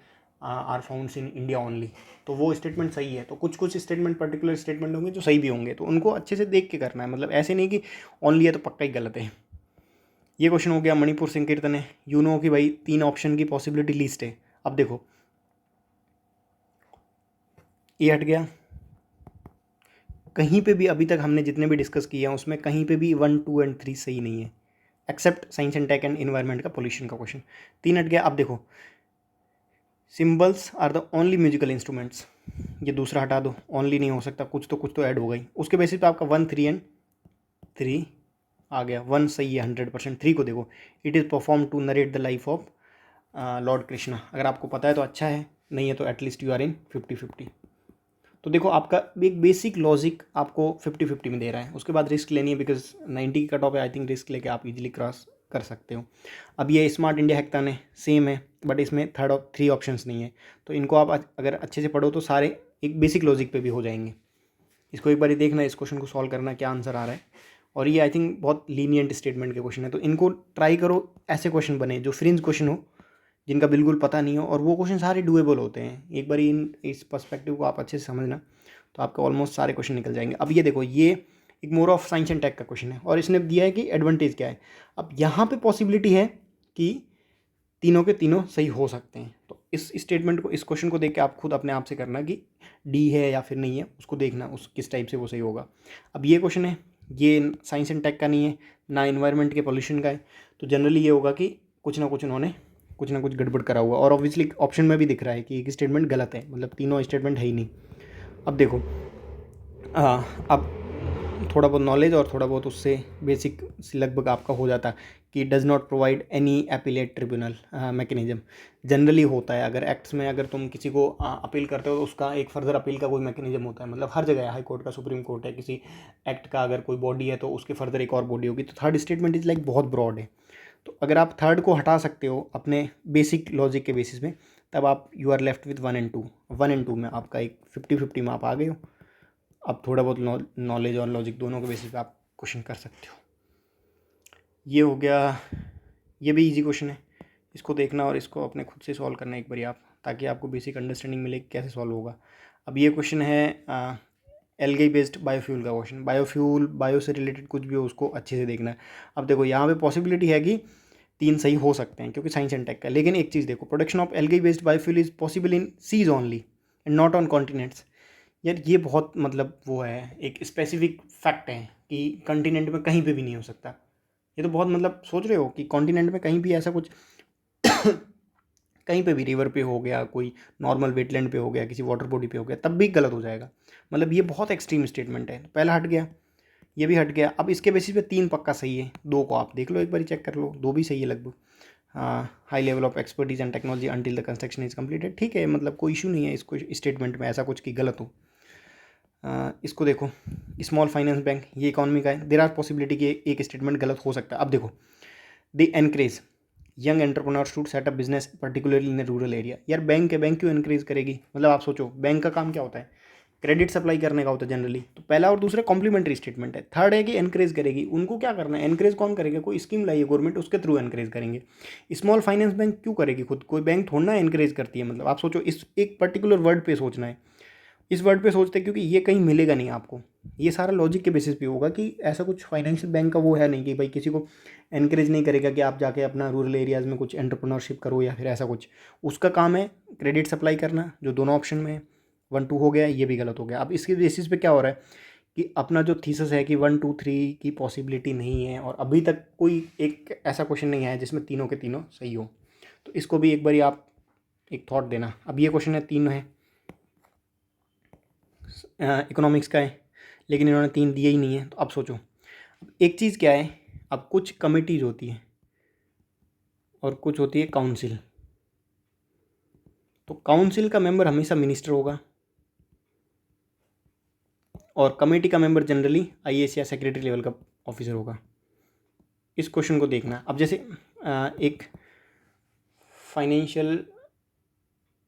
are founds in India only, तो वो स्टेटमेंट सही है। तो कुछ कुछ स्टेटमेंट, पर्टिकुलर स्टेटमेंट होंगे जो सही भी होंगे, तो उनको अच्छे से देख के करना है, मतलब ऐसे नहीं कि ओनली है तो पक्का ही गलत है। ये क्वेश्चन हो गया मणिपुर संकीर्तन है, यू नो कि भाई 3 ऑप्शन की पॉसिबिलिटी लिस्ट है। अब देखो ये हट गया, कहीं पे भी अभी तक हमने जितने भी डिस्कस किए हैं उसमें कहीं पे भी 1, 2 एंड 3 सही नहीं है, except science and tech and environment का पोल्यूशन का क्वेश्चन। 3 हट गया। अब देखो symbols are the only musical instruments, ये दूसरा हटा दो, ओनली नहीं हो सकता, कुछ तो ऐड हो गई। उसके बेसिस पे आपका 1, 3 एंड 3 आ गया। 1 सही है 100%। 3 को देखो, it is perform to narrate the life of Lord Krishna, अगर आपको पता है तो अच्छा है, नहीं है तो एटलीस्ट यू आर इन 50-50। तो देखो आपका एक बेसिक लॉजिक आपको 50-50 में दे रहा है, उसके बाद रिस्क लेनी है बिकॉज 90 की कट ऑफ है, आई थिंक रिस्क लेके आप इजीली क्रॉस कर सकते हो। अब ये स्मार्ट इंडिया हैकाथन है, सेम है, बट इसमें 3 ऑप्शंस नहीं है, तो इनको आप अगर अच्छे से पढ़ो तो सारे एक बेसिक लॉजिक पे भी हो जाएंगे। इसको एक बार देखना, इस क्वेश्चन को सॉल्व करना क्या आंसर आ रहा है, और ये आई थिंक बहुत लीनियंट स्टेटमेंट के क्वेश्चन है, तो इनको ट्राई करो ऐसे क्वेश्चन बने जो फ्रिंज क्वेश्चन हो, जिनका बिल्कुल पता नहीं हो, और वो क्वेश्चन सारे डुएबल होते हैं। एक बार इस पर्सपेक्टिव को आप अच्छे से समझना तो आपका ऑलमोस्ट सारे क्वेश्चन निकल जाएंगे। अब ये देखो, ये एक more of science and tech का क्वेश्चन है, और इसने दिया है कि एडवांटेज क्या है। अब यहाँ पे पॉसिबिलिटी है कि तीनों के तीनों सही हो सकते हैं, तो इस स्टेटमेंट को, इस क्वेश्चन को देख के आप खुद अपने आप से करना कि डी है या फिर नहीं है, उसको देखना उस किस टाइप से वो सही होगा। अब ये क्वेश्चन है, ये साइंस एंड टेक का नहीं है, ना इन्वायरमेंट के पॉल्यूशन का है, तो जनरली ये होगा कि कुछ ना कुछ उन्होंने कुछ ना कुछ गड़बड़ करा हुआ, और ऑब्वियसली ऑप्शन में भी दिख रहा है कि एक स्टेटमेंट गलत है, मतलब तीनों स्टेटमेंट है ही नहीं। अब देखो, अब थोड़ा बहुत नॉलेज और थोड़ा बहुत उससे बेसिक लगभग आपका हो जाता है कि does not provide any appellate tribunal mechanism. Generally होता है, अगर एक्ट्स में अगर तुम किसी को अपील करते हो तो उसका एक फर्दर अपील का कोई मैकेनिज्म होता है, मतलब हर जगह है, हाई कोर्ट का, सुप्रीम कोर्ट है, किसी एक्ट का अगर कोई बॉडी है तो उसके फर्दर एक और बॉडी होगी। तो थर्ड स्टेटमेंट इज़ लाइक बहुत ब्रॉड है, तो अगर आप थर्ड को हटा सकते हो अपने बेसिक लॉजिक के बेसिस में, तब आप you are left with 1 and 2। 1 and 2 में आपका एक 50-50 में आप आ गए हो। अब थोड़ा बहुत नॉलेज और लॉजिक दोनों के बेसिस पे आप क्वेश्चन कर सकते हो। ये हो गया, ये भी इजी क्वेश्चन है, इसको देखना और इसको अपने खुद से सॉल्व करना एक बार आप, ताकि आपको बेसिक अंडरस्टैंडिंग मिले कि कैसे सॉल्व होगा। अब ये क्वेश्चन है एल्गी बेस्ड बायोफ्यूल का क्वेश्चन। बायोफ्यूल, बायो से रिलेटेड कुछ भी हो उसको अच्छे से देखना है। अब देखो यहाँ पे पॉसिबिलिटी है कि 3 सही हो सकते हैं क्योंकि साइंस एंड टेक का, लेकिन एक चीज़ देखो, production of algae based biofuel is possible in seas only and not on continents. यार ये बहुत मतलब वो है, एक स्पेसिफिक फैक्ट है कि कॉन्टिनेंट में कहीं पे भी नहीं हो सकता। ये तो बहुत मतलब सोच रहे हो कि कॉन्टिनेंट में कहीं भी ऐसा कुछ कहीं पे भी रिवर पे हो गया, कोई नॉर्मल वेटलैंड पे हो गया, किसी वाटर बॉडी पे हो गया, तब भी गलत हो जाएगा। मतलब ये बहुत एक्सट्रीम स्टेटमेंट है। पहला हट गया, ये भी हट गया। अब इसके बेसिस पे 3 पक्का सही है, 2 को आप देख लो, एक बार चेक कर लो, 2 भी सही है लगभग। हाँ, high level of expertise and technology until the construction is completed, ठीक है, मतलब कोई इशू नहीं है इसको स्टेटमेंट में ऐसा कुछ कि गलत हो। इसको देखो, स्मॉल फाइनेंस बैंक, ये इकॉनमी का है, देर आर पॉसिबिलिटी कि एक स्टेटमेंट गलत हो सकता है। अब देखो, they encourage young entrepreneurs to set up business particularly in rural area. यार बैंक है, बैंक क्यों एनकरेज करेगी, मतलब आप सोचो, बैंक का काम क्या होता है, क्रेडिट सप्लाई करने का होता है जनरली। तो पहला और दूसरा कॉम्प्लीमेंट्री स्टेटमेंट है। थर्ड है कि एनकरेज करेगी, उनको क्या करना है, एनकरेज कौन करेगा, कोई स्कीम लाई है गवर्नमेंट, उसके थ्रू एनकरेज करेंगे। स्मॉल फाइनेंस बैंक क्यों करेगी, खुद कोई बैंक थोड़ा ना एनकरेज करती है, मतलब आप सोचो, इस एक पर्टिकुलर वर्ड पे सोचना है, इस वर्ड पे सोचते हैं क्योंकि ये कहीं मिलेगा नहीं आपको। ये सारा लॉजिक के बेसिस पे होगा कि ऐसा कुछ फाइनेंशियल बैंक का वो है नहीं कि भाई किसी को एनकरेज नहीं करेगा कि आप जाके अपना रूरल एरियाज़ में कुछ एंटरप्रेन्योरशिप करो या फिर ऐसा कुछ। उसका काम है क्रेडिट सप्लाई करना, जो दोनों ऑप्शन में है। 1-2 हो गया, ये भी गलत हो गया। अब इसके बेसिस पे क्या हो रहा है कि अपना जो थीसिस है कि 1-2-3 की पॉसिबिलिटी नहीं है, और अभी तक कोई एक ऐसा क्वेश्चन नहीं आया जिसमें तीनों के तीनों सही हो। तो इसको भी एक बार आप एक थॉट देना। अब ये क्वेश्चन है, 3 है, इकोनॉमिक्स का है, लेकिन इन्होंने 3 दिए ही नहीं है। तो अब सोचो, अब एक चीज़ क्या है, अब कुछ कमिटीज होती है और कुछ होती है काउंसिल। तो काउंसिल का मेंबर हमेशा मिनिस्टर होगा, और कमेटी का मेंबर जनरली आईएएस या सेक्रेटरी लेवल का ऑफिसर होगा। इस क्वेश्चन को देखना। अब जैसे एक फाइनेंशियल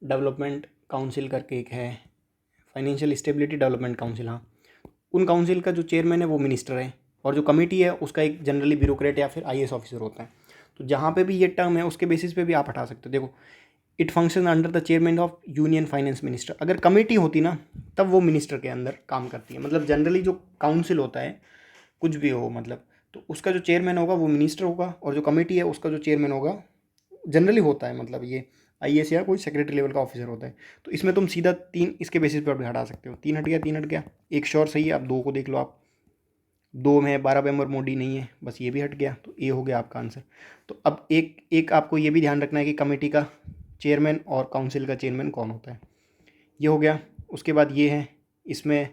डेवलपमेंट काउंसिल करके एक है, फाइनेंशियल स्टेबिलिटी डेवलपमेंट काउंसिल, हाँ, उन काउंसिल का जो चेयरमैन है वो मिनिस्टर है, और जो कमेटी है उसका एक जनरली ब्यूरोक्रेट या फिर आईएएस ऑफिसर होता है। तो जहाँ पे भी ये टर्म है उसके बेसिस पे भी आप हटा सकते हो। देखो, it function under the chairman of union finance minister. अगर कमेटी होती ना तब वो मिनिस्टर के अंदर काम करती है। मतलब जनरली जो काउंसिल होता है, कुछ भी हो मतलब, तो उसका जो चेयरमैन होगा वो मिनिस्टर होगा, और जो कमेटी है उसका जो चेयरमैन होगा जनरली होता है, मतलब ये आईएएस या कोई सेक्रेटरी लेवल का ऑफिसर होता है। तो इसमें तुम सीधा 3 इसके बेसिस पर भी हटा सकते हो। 3 हट गया, 3 हट गया, एक श्योर सही है। अब 2 को देख लो आप, 2 में 12 मेंबर मोडी नहीं है, बस ये भी हट गया, तो ए हो गया आपका आंसर। तो अब एक एक आपको ये भी ध्यान रखना है कि कमेटी का चेयरमैन और काउंसिल का चेयरमैन कौन होता है। ये हो गया। उसके बाद ये है, इसमें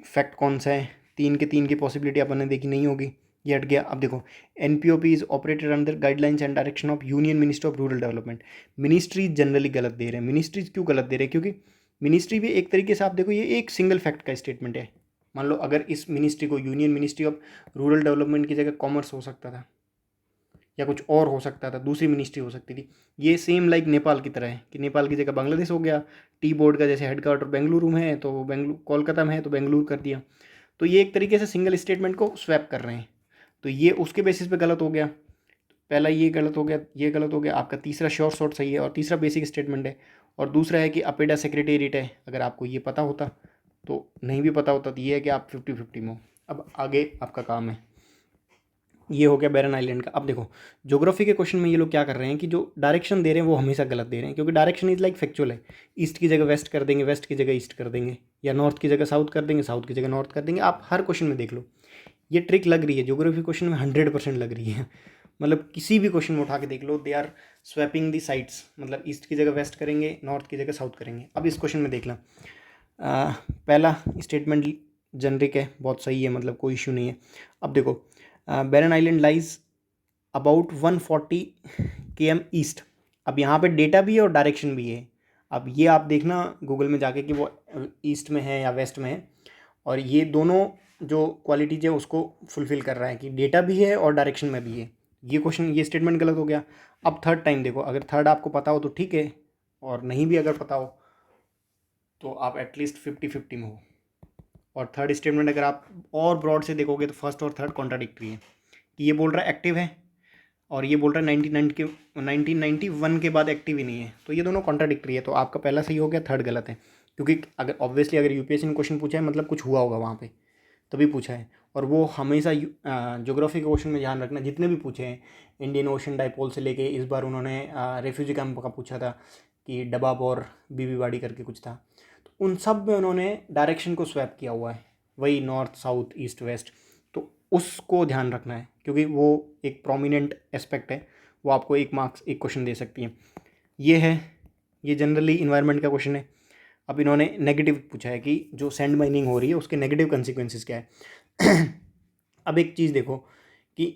फैक्ट कौन सा है, 3 के 3 की पॉसिबिलिटी अपन ने देखी नहीं होगी, ये हट गया। अब देखो, NPOP is operated under guidelines and direction of union minister of rural development. Ministries generally गलत दे रहे हैं। मिनिस्ट्रीज क्यों गलत दे रहे हैं, क्योंकि मिनिस्ट्री भी एक तरीके से आप देखो ये एक सिंगल फैक्ट का स्टेटमेंट है। मान लो अगर इस मिनिस्ट्री को union ministry of rural development की जगह कॉमर्स हो सकता था, या कुछ और हो सकता था, दूसरी मिनिस्ट्री हो सकती थी। ये सेम लाइक नेपाल की तरह है कि नेपाल की जगह बांग्लादेश हो गया। टी बोर्ड का जैसे हेडक्वार्टर बेंगलुरु में है तो बेंगलुरु, कोलकाता में है तो बेंगलुरु कर दिया। तो ये एक तरीके से सिंगल स्टेटमेंट को स्वैप कर रहे हैं। तो ये उसके बेसिस पे गलत हो गया। पहला ये गलत हो गया, ये गलत हो गया आपका। तीसरा श्योर शॉर्ट सही है और तीसरा बेसिक स्टेटमेंट है। और दूसरा है कि अपेडा सेक्रेटेरिएट है। अगर आपको ये पता होता, तो नहीं भी पता होता तो ये है कि आप 50-50 में हो। अब आगे आपका काम है। ये हो गया बैरन आइलैंड का। अब देखो ज्योग्राफी के क्वेश्चन में ये लोग क्या कर रहे हैं कि जो डायरेक्शन दे रहे हैं वो हमेशा गलत दे रहे हैं, क्योंकि डायरेक्शन इज लाइक फैक्चुअल है। ईस्ट की जगह वेस्ट कर देंगे, वेस्ट की जगह ईस्ट कर देंगे, या नॉर्थ की जगह साउथ कर देंगे, साउथ की जगह नॉर्थ कर देंगे। आप हर क्वेश्चन में देख लो ये ट्रिक लग रही है। ज्योग्राफी क्वेश्चन में 100% लग रही है। मतलब किसी भी क्वेश्चन में उठा के देख लो, they are swapping the sides. मतलब ईस्ट की जगह वेस्ट करेंगे, नॉर्थ की जगह साउथ करेंगे। अब इस क्वेश्चन में देख लें, पहला स्टेटमेंट जनरिक है, बहुत सही है, मतलब कोई इशू नहीं है। अब देखो Barren Island lies about 140 km east. अब यहाँ पे डेटा भी है और डायरेक्शन भी है। अब ये आप देखना गूगल में जाके कि वो ईस्ट में है या वेस्ट में है, और ये दोनों जो क्वालिटीज है उसको फुलफिल कर रहा है कि डेटा भी है और डायरेक्शन में भी है। ये क्वेश्चन, ये स्टेटमेंट गलत हो गया। अब थर्ड टाइम देखो, अगर थर्ड आपको पता हो तो ठीक है, और नहीं भी अगर पता हो तो आप एटलीस्ट 50-50 में हो। और थर्ड स्टेटमेंट अगर आप और ब्रॉड से देखोगे तो फर्स्ट और थर्ड कॉन्ट्राडिक्टरी है कि ये बोल रहा है एक्टिव है और ये बोल रहा है 1991 के बाद एक्टिव ही नहीं है। तो ये दोनों कॉन्ट्राडिक्टरी है। तो आपका पहला सही हो गया, थर्ड गलत है। क्योंकि अगर ऑब्वियसली अगर यूपीएससी ने क्वेश्चन पूछा है मतलब कुछ हुआ होगा वहाँ पे, तभी पूछा है। और वो हमेशा ज्योग्राफी के क्वेश्चन में ध्यान रखना, जितने भी पूछे हैं इंडियन ओशन डाइपोल से लेके, इस बार उन्होंने रेफ्यूजी कैंप का पूछा था कि डबाब और बीबीवाड़ी करके कुछ था, तो उन सब में उन्होंने डायरेक्शन को स्वैप किया हुआ है, वही नॉर्थ साउथ ईस्ट वेस्ट। तो उसको ध्यान रखना है क्योंकि वो एक प्रोमिनेंट एस्पेक्ट है, वो आपको एक मार्क्स एक क्वेश्चन दे सकती है। ये है, ये जनरली इन्वायरमेंट का क्वेश्चन है। अब इन्होंने नेगेटिव पूछा है कि जो सैंड माइनिंग हो रही है उसके नेगेटिव कंसिक्वेंसेस क्या है। अब एक चीज़ देखो कि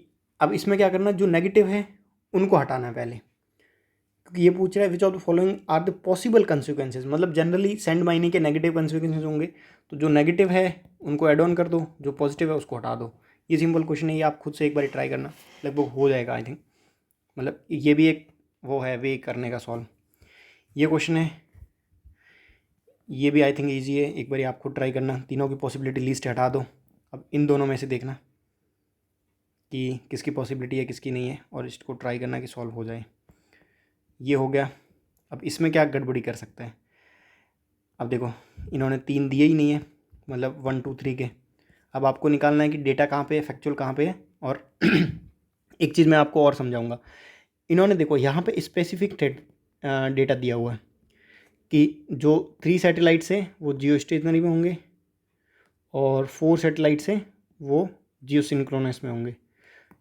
अब इसमें क्या करना, जो नेगेटिव है उनको हटाना है पहले, क्योंकि ये पूछ रहा है which of the following are the possible consequences. मतलब जनरली सैंड माइनिंग के नेगेटिव कंसिक्वेंसेज होंगे, तो जो नेगेटिव है उनको ऐड ऑन कर दो, जो पॉजिटिव है उसको हटा दो। ये सिंपल क्वेश्चन है, ये आप खुद से एक बार ट्राई करना, लगभग हो जाएगा आई थिंक। मतलब ये भी एक वो है वे करने का सॉल्व। ये क्वेश्चन है, ये भी आई थिंक ईजी है, एक बार आप खुद ट्राई करना। तीनों की पॉसिबिलिटी लिस्ट हटा दो। अब इन दोनों में से देखना कि किसकी पॉसिबिलिटी है किसकी नहीं है, और इसको ट्राई करना कि सॉल्व हो जाए। ये हो गया। अब इसमें क्या गड़बड़ी कर सकते हैं, अब देखो इन्होंने 3 दिए ही नहीं है, मतलब 1 2 3 के। अब आपको निकालना है कि डेटा कहाँ पे है, फैक्चुअल कहाँ पे है। और एक चीज़ मैं आपको और समझाऊंगा। इन्होंने देखो यहाँ पे स्पेसिफिक डेटा दिया हुआ है कि जो 3 सैटेलाइट्स हैं वो जियो स्टेशनरी में होंगे, और 4 सैटेलाइट्स हैं वो जियो सिंक्रोनस में होंगे।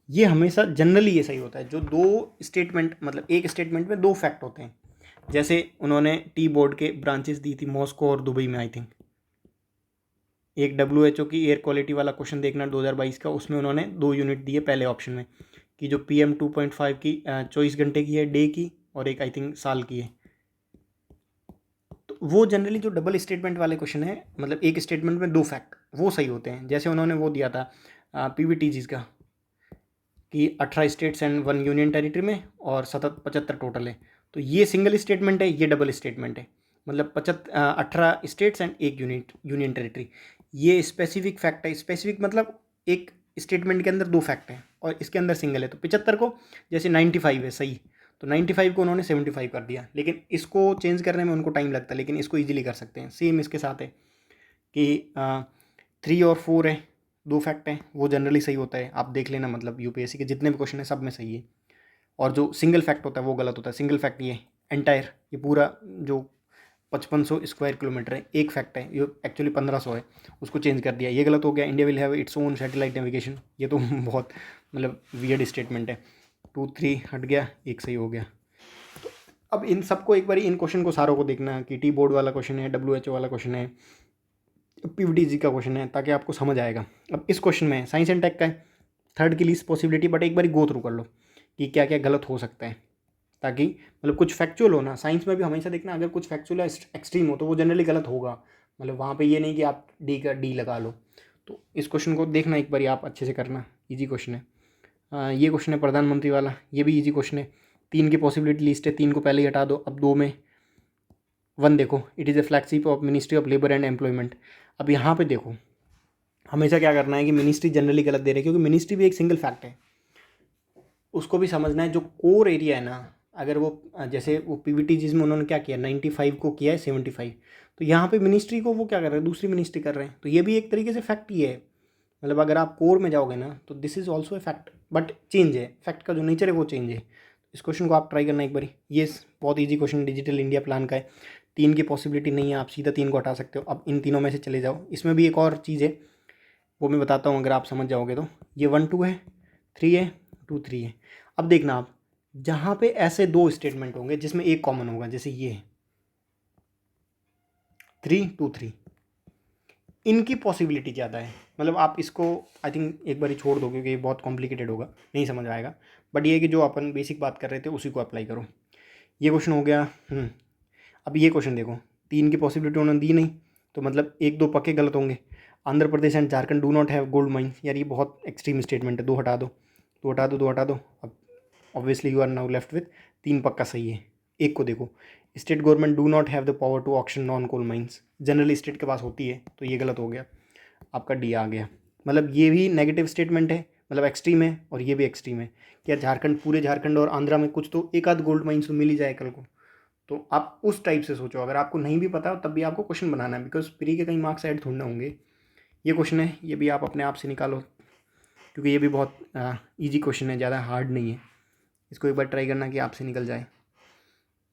ये हमेशा जनरली ये सही होता है, जो दो स्टेटमेंट, मतलब एक स्टेटमेंट में 2 फैक्ट होते हैं। जैसे उन्होंने टी बोर्ड के ब्रांचेस दी थी मॉस्को और दुबई में आई थिंक। एक WHO की एयर क्वालिटी वाला क्वेश्चन देखना 2022 का, उसमें उन्होंने 2 यूनिट दिए पहले ऑप्शन में, कि जो PM 2.5 की 24 घंटे की है डे की, और एक आई थिंक साल की है। तो वो जनरली जो डबल स्टेटमेंट वाले क्वेश्चन है, मतलब एक स्टेटमेंट में 2 फैक्ट, वो सही होते हैं। जैसे उन्होंने वो दिया था PVTGs का कि 18 स्टेट्स एंड 1 यूनियन टेरिटरी में, और 75 टोटल है। तो ये सिंगल स्टेटमेंट है, ये डबल स्टेटमेंट है। मतलब 18 स्टेट्स एंड 1 यूनियन टेरिटरी। ये स्पेसिफिक फैक्ट है। स्पेसिफिक मतलब एक स्टेटमेंट के अंदर 2 फैक्ट हैं और इसके अंदर सिंगल है। तो 75 को, जैसे 95 है सही, तो 95 को उन्होंने 75 कर दिया। लेकिन इसको चेंज करने में उनको टाइम लगता है, लेकिन इसको ईजिली कर सकते हैं। सेम इसके साथ है कि 3 और 4 है, 2 फैक्ट हैं, वो जनरली सही होता है। आप देख लेना, मतलब यूपीएससी के जितने भी क्वेश्चन है सब में सही है। और जो सिंगल फैक्ट होता है वो गलत होता है। सिंगल फैक्ट ये एंटायर, ये पूरा जो 5500 स्क्वायर किलोमीटर है, एक फैक्ट है, ये एक्चुअली 1500 है, उसको चेंज कर दिया, ये गलत हो गया। India will have its own satellite navigation, ये तो बहुत मतलब वियर्ड स्टेटमेंट है। 2 3 हट गया, एक सही हो गया। तो अब इन सबको एक बार इन क्वेश्चन को सारों को देखना कि टी बोर्ड वाला क्वेश्चन है, WHO वाला क्वेश्चन है, PVTG का क्वेश्चन है, ताकि आपको समझ आएगा। अब इस क्वेश्चन में साइंस एंड टेक का है, थर्ड की लीस्ट पॉसिबिलिटी, बट एक बार गो थ्रू कर लो कि क्या क्या गलत हो सकता है, ताकि मतलब कुछ फैक्चुअल हो ना, साइंस में भी हमेशा देखना अगर कुछ फैक्चुअल एक्सट्रीम हो तो वो जनरली गलत होगा, मतलब वहाँ पे ये नहीं कि आप डी का डी लगा लो। तो इस क्वेश्चन को देखना एक बार आप अच्छे से करना, इजी क्वेश्चन है। ये क्वेश्चन है प्रधानमंत्री वाला, ये भी इजी क्वेश्चन है। 3 की पॉसिबिलिटी लिस्ट है, 3 को पहले ही हटा दो। अब 2 में 1 देखो, it is a flagship of ministry of labour and employment. अब यहाँ पे देखो हमेशा क्या करना है कि मिनिस्ट्री जनरली गलत दे रहे हैं, क्योंकि मिनिस्ट्री भी एक सिंगल फैक्ट है, उसको भी समझना है। जो कोर एरिया है ना, अगर वो जैसे वो पीवीटी जिसमें उन्होंने क्या किया 95 को किया है 75, तो यहाँ पे मिनिस्ट्री को वो क्या कर रहे हैं, दूसरी मिनिस्ट्री कर रहे हैं। तो ये भी एक तरीके से फैक्ट ही है, मतलब अगर आप कोर में जाओगे ना तो this is also a fact, but change है, फैक्ट का जो नेचर है वो चेंज है। इस क्वेश्चन को आप ट्राई करना एक बारी, ये बहुत easy question digital India plan का है। 3 की पॉसिबिलिटी नहीं है, आप सीधा 3 को हटा सकते हो। अब इन तीनों में से चले जाओ, इसमें भी एक और चीज़ है वो मैं बताता हूँ, अगर आप समझ जाओगे तो। ये 1 2 है, 3 है, 2 3 है। अब देखना आप, जहाँ पे ऐसे 2 स्टेटमेंट होंगे जिसमें एक कॉमन होगा, जैसे ये 3 2 3, इनकी पॉसिबिलिटी ज़्यादा है। मतलब आप इसको आई थिंक एक बार ही छोड़ दो, क्योंकि ये बहुत कॉम्प्लिकेटेड होगा, नहीं समझ आएगा। बट ये है कि जो अपन बेसिक बात कर रहे थे उसी को अप्लाई करो। ये क्वेश्चन हो गया। अब ये क्वेश्चन देखो, 3 की पॉसिबिलिटी उन्होंने दी नहीं, तो मतलब 1 2 पक्के गलत होंगे। Andhra Pradesh and Jharkhand do not have gold mines, यार ये बहुत एक्सट्रीम स्टेटमेंट है, 2 हटा दो, 2 हटा दो, 2 हटा दो। अब obviously you are now left with 3 पक्का सही है। एक को देखो, state government do not have the power to auction non coal mines, generally state के पास होती है, तो ये गलत हो गया, आपका डी आ गया। मतलब ये भी नेगेटिव स्टेटमेंट है, मतलब एक्सट्रीम है, और ये भी एक्सट्रीम है। क्या झारखंड, पूरे झारखंड और आंध्रा में कुछ तो एक आध गोल्ड माइंस तो मिल ही जाए कल को। तो आप उस टाइप से सोचो, अगर आपको नहीं भी पता हो तब भी आपको क्वेश्चन बनाना है, बिकॉज प्री के कहीं मार्क्स ऐड थोड़े ना होंगे। ये क्वेश्चन है, ये भी आप अपने आप से निकालो, क्योंकि ये भी बहुत ईजी क्वेश्चन है, ज़्यादा हार्ड नहीं है। इसको एक बार ट्राई करना कि आपसे निकल जाए।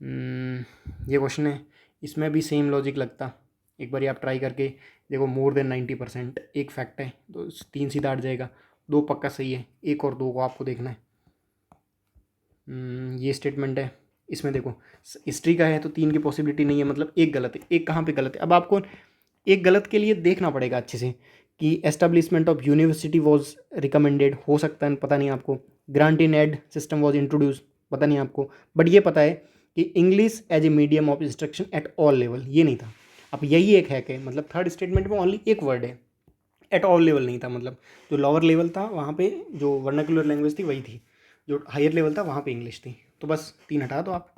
ये क्वेश्चन है, इसमें भी सेम लॉजिक लगता, एक बार आप ट्राई करके देखो। मोर देन 90% एक फैक्ट है, तो 3 सीधा हट जाएगा, 2 पक्का सही है, 1 और 2 को आपको देखना है। ये स्टेटमेंट है, इसमें देखो हिस्ट्री का है तो 3 की पॉसिबिलिटी नहीं है, मतलब एक गलत है। एक कहाँ पे गलत है, अब आपको एक गलत के लिए देखना पड़ेगा अच्छे से कि establishment of university was recommended, हो सकता है पता नहीं आपको। Grant in aid system was introduce, पता नहीं आपको, बट ये पता है कि English as a medium of instruction at all level, ये नहीं था। अब यही एक है, मतलब थर्ड स्टेटमेंट में ओनली एक वर्ड है, एट ऑल लेवल नहीं था, मतलब जो लोअर लेवल था वहाँ पे जो वर्नाकुलर लैंग्वेज थी वही थी, जो हायर लेवल था वहाँ पे इंग्लिश थी। तो बस 3 हटा दो आप,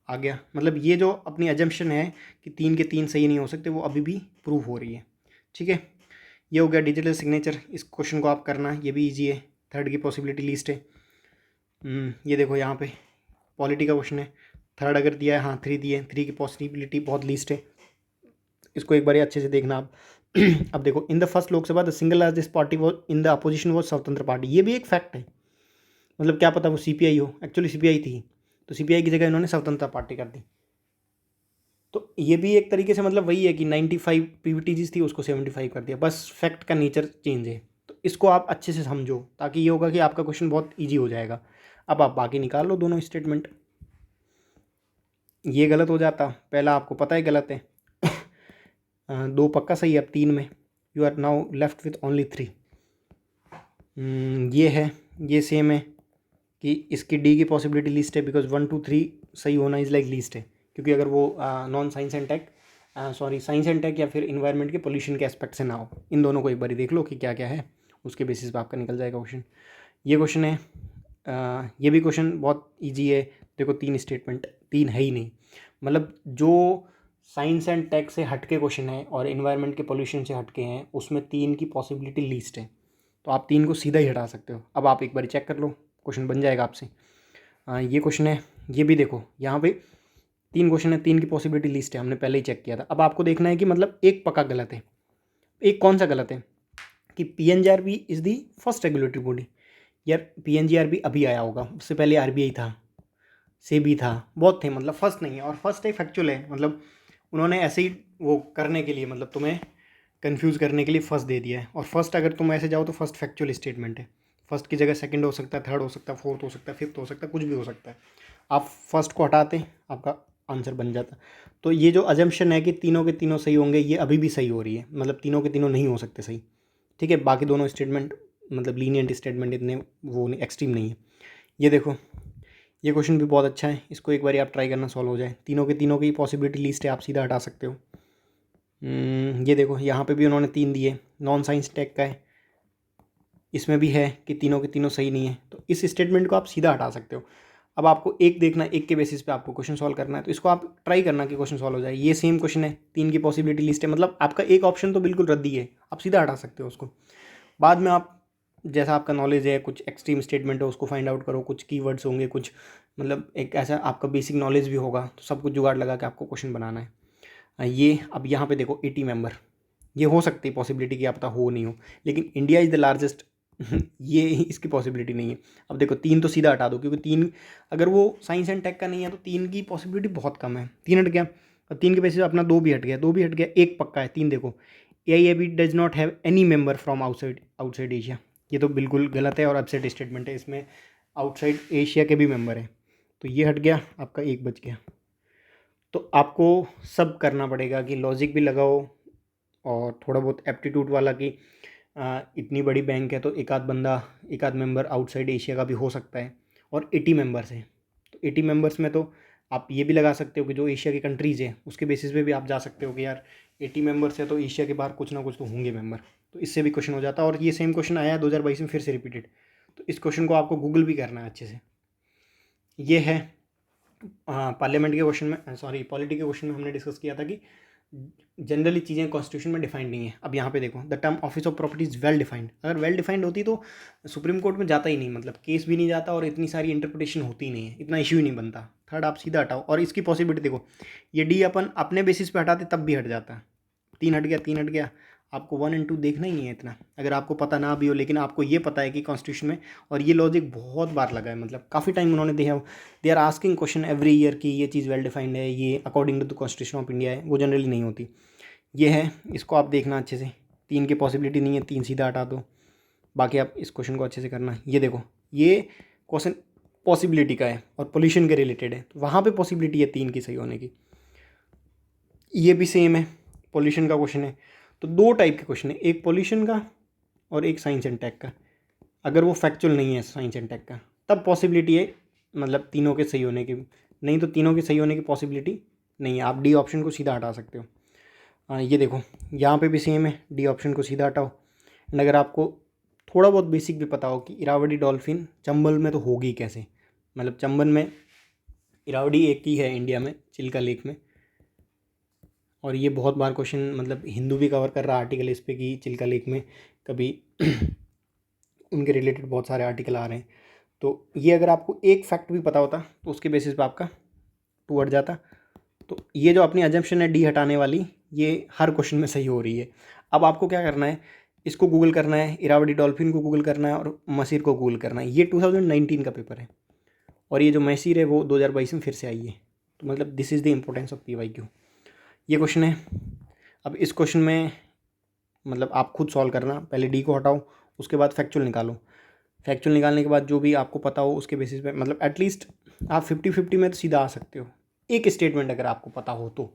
आ गया। मतलब ये जो अपनी एजम्पशन है कि 3 के 3 सही नहीं हो सकते, वो अभी भी प्रूव हो रही है। ठीक है, ये हो गया डिजिटल सिग्नेचर। इस क्वेश्चन को आप करना, ये भी ईजी है, थर्ड की पॉसिबिलिटी लिस्ट है। ये देखो यहाँ पे पॉलिटी का क्वेश्चन है, थर्ड अगर दिया है, हाँ 3 दिए, 3 की पॉसिबिलिटी बहुत लीस्ट है, इसको एक बार अच्छे से देखना आप। अब देखो, in the first Lok Sabha the single largest party वो इन द अपोजिशन वो स्वतंत्र पार्टी, ये भी एक फैक्ट है। मतलब क्या पता वो सीपीआई हो, एक्चुअली सीपीआई थी, तो सीपीआई की जगह इन्होंने स्वतंत्रता पार्टी कर दी। तो ये भी एक तरीके से मतलब वही है कि 95 पीवीटीजीज थी, उसको 75 कर दिया, बस फैक्ट का नेचर चेंज है। तो इसको आप अच्छे से समझो, ताकि ये होगा कि आपका क्वेश्चन बहुत ईजी हो जाएगा। अब आप बाकी निकाल लो दोनों स्टेटमेंट। ये गलत हो जाता, पहला आपको पता है गलत है। 2 पक्का सही है, अब 3 में you are now left with only 3। ये है, ये सेम है कि इसकी डी की पॉसिबिलिटी लिस्ट है, बिकॉज 1 2 3 सही होना इज़ लाइक लिस्ट है, क्योंकि अगर वो non science and tech science and tech या फिर इन्वायरमेंट के पोल्यूशन के एस्पेक्ट से ना हो। इन दोनों को एक बार देख लो कि क्या क्या है, उसके बेसिस पे आपका निकल जाएगा क्वेश्चन। ये क्वेश्चन है, ये भी क्वेश्चन बहुत ईजी है। देखो 3 स्टेटमेंट, 3 है ही नहीं, मतलब जो साइंस एंड टेक से हटके क्वेश्चन है और इन्वायरमेंट के पोल्यूशन से हटके हैं, उसमें 3 की पॉसिबिलिटी लीस्ट है, तो आप 3 को सीधा ही हटा सकते हो। अब आप एक बार चेक कर लो, क्वेश्चन बन जाएगा आपसे। ये क्वेश्चन है, ये भी देखो यहाँ पे 3 क्वेश्चन है, 3 की पॉसिबिलिटी लिस्ट है, हमने पहले ही चेक किया था। अब आपको देखना है कि मतलब एक पक्का गलत है, एक कौन सा गलत है कि PNGRB is the first regulatory body. यार पीएनजीआरबी अभी आया होगा, उससे पहले आरबीआई था, सेबी था, बहुत थे, मतलब फर्स्ट नहीं है। और फर्स्ट है फैक्चुअल है, मतलब उन्होंने ऐसे ही वो करने के लिए, मतलब तुम्हें कंफ्यूज करने के लिए फर्स्ट दे दिया है। और फर्स्ट अगर तुम ऐसे जाओ तो फर्स्ट फैक्चुअल स्टेटमेंट है, फर्स्ट की जगह सेकंड हो सकता है, थर्ड हो सकता है, फोर्थ हो सकता है, फिफ्थ हो सकता है, कुछ भी हो सकता है। आप फर्स्ट को हटाते आपका आंसर बन जाता। तो ये जो अजम्पशन है कि तीनों के तीनों सही होंगे, ये अभी भी सही हो रही है, मतलब तीनों के तीनों नहीं हो सकते सही। ठीक है, बाकी दोनों स्टेटमेंट मतलब लीनियंट स्टेटमेंट, इतने वो एक्सट्रीम नहीं है। ये देखो, ये क्वेश्चन भी बहुत अच्छा है, इसको एक बार आप ट्राई करना, सॉल्व हो जाए। तीनों के तीनों की पॉसिबिलिटी लिस्ट है, आप सीधा हटा सकते हो। ये देखो यहाँ पे भी उन्होंने 3 दिए, नॉन साइंस टेक का है, इसमें भी है कि तीनों के तीनों सही नहीं है, तो इस स्टेटमेंट को आप सीधा हटा सकते हो। अब आपको एक देखना, एक के बेसिस पे आपको क्वेश्चन सॉल्व करना है, तो इसको आप ट्राई करना कि क्वेश्चन सॉल्व हो जाए। ये सेम क्वेश्चन है, 3 की पॉसिबिलिटी लिस्ट है, मतलब आपका एक ऑप्शन तो बिल्कुल रद्दी है, आप सीधा हटा सकते हो उसको। बाद में आप जैसा आपका नॉलेज है, कुछ एक्सट्रीम स्टेटमेंट है उसको फाइंड आउट करो, कुछ कीवर्ड्स होंगे, कुछ मतलब एक ऐसा आपका बेसिक नॉलेज भी होगा, तो सब कुछ जुगाड़ लगा के आपको क्वेश्चन बनाना है। ये अब यहाँ पे देखो 80 मेंबर, ये हो सकती है पॉसिबिलिटी कि आप पता हो नहीं हो, लेकिन इंडिया इज़ द लार्जेस्ट ये इसकी पॉसिबिलिटी नहीं है। अब देखो 3 तो सीधा हटा दो, क्योंकि 3 अगर वो साइंस एंड टेक का नहीं है तो 3 की पॉसिबिलिटी बहुत कम है, 3 हट गया। और 3 के बेसिस अपना 2 भी हट गया, 2 भी हट गया, एक पक्का है। 3 देखो, AIAB does not have any member from outside outside Asia, ये तो बिल्कुल गलत है और अपसेट स्टेटमेंट है, इसमें आउटसाइड एशिया के भी मेंबर हैं, तो ये हट गया, आपका एक बच गया। तो आपको सब करना पड़ेगा कि लॉजिक भी लगाओ और थोड़ा बहुत एप्टीट्यूड वाला कि इतनी बड़ी बैंक है तो एक आध बंदा, एक आध मेंबर आउटसाइड एशिया का भी हो सकता है, और 80 मेंबर्स हैं, तो 80 मेंबर्स में तो आप ये भी लगा सकते हो कि जो एशिया की कंट्रीज़ है उसके बेसिस पे भी आप जा सकते हो कि यार 80 मेंबर्स है तो एशिया के बाहर कुछ ना कुछ तो होंगे मेंबर, तो इससे भी क्वेश्चन हो जाता है। और ये सेम क्वेश्चन आया है 2022 में फिर से रिपीटेड, तो इस क्वेश्चन को आपको गूगल भी करना है अच्छे से। ये है पार्लियामेंट के क्वेश्चन में, सॉरी पॉलिटी के क्वेश्चन में हमने डिस्कस किया था कि जनरली चीज़ें कॉन्स्टिट्यूशन में डिफाइंड नहीं है। अब यहाँ पे देखो, the term office of property is well defined, अगर वेल डिफाइंड होती तो सुप्रीम कोर्ट में जाता ही नहीं, मतलब केस भी नहीं जाता और इतनी सारी इंटरप्रिटेशन होती ही नहीं है, इतना इश्यू ही नहीं बनता। थर्ड आप सीधा हटाओ, और इसकी पॉसिबिलिटी देखो, ये डी अपन अपने बेसिस पे हटाते तब भी हट जाता, 3 हट गया, 3 हट गया। आपको 1 और 2 देखना ही नहीं है इतना, अगर आपको पता ना भी हो, लेकिन आपको ये पता है कि कॉन्स्टिट्यूशन में, और ये लॉजिक बहुत बार लगा है, मतलब काफ़ी टाइम उन्होंने they are asking question every year कि ये चीज़ वेल डिफाइंड है, ये according to the constitution of India है, वो जनरली नहीं होती। ये है, इसको आप देखना अच्छे से, 3 की पॉसिबिलिटी नहीं है, 3 सीधा हटा दो, बाकी आप इस क्वेश्चन को अच्छे से करना। ये देखो, ये क्वेश्चन पॉसिबिलिटी का है और पोल्यूशन के रिलेटेड है, तो वहाँ पे पॉसिबिलिटी है 3 की सही होने की। ये भी सेम है, पोल्यूशन का क्वेश्चन है, तो 2 टाइप के क्वेश्चन है, एक पोल्यूशन का और एक साइंस एंड टेक का। अगर वो फैक्चुअल नहीं है साइंस एंड टेक का, तब पॉसिबिलिटी है, मतलब तीनों के सही होने की, नहीं तो तीनों के सही होने की पॉसिबिलिटी नहीं है, आप डी ऑप्शन को सीधा हटा सकते हो। ये देखो, यहाँ पे भी सेम है, डी ऑप्शन को सीधा हटाओ। एंड अगर आपको थोड़ा बहुत बेसिक भी पता हो कि इरावदी डॉल्फिन चंबल में तो होगी कैसे, मतलब चंबल में इरावदी एक ही है इंडिया में, चिल्का लेक में, और ये बहुत बार क्वेश्चन, मतलब हिंदू भी कवर कर रहा आर्टिकल इस पे कि चिल्का लेक में कभी उनके रिलेटेड बहुत सारे आर्टिकल आ रहे हैं। तो ये अगर आपको एक फैक्ट भी पता होता तो उसके बेसिस पे आपका 2 हट जाता। तो ये जो अपनी अजम्पशन है डी हटाने वाली, ये हर क्वेश्चन में सही हो रही है। अब आपको क्या करना है, इसको गूगल करना है, इरावदी डॉल्फिन को गूगल करना है और मसीर को गूगल करना है। ये 2019 का पेपर है, और ये जो मैसीर है वो 2022 में फिर से आई है, तो मतलब this is the importance of PYQ। ये क्वेश्चन है। अब इस क्वेश्चन में मतलब आप खुद सॉल्व करना, पहले डी को हटाओ, उसके बाद फैक्चुअल निकालो, फैक्चुअल निकालने के बाद जो भी आपको पता हो उसके बेसिस पे, मतलब एटलीस्ट आप 50-50 में तो सीधा आ सकते हो, एक स्टेटमेंट अगर आपको पता हो तो।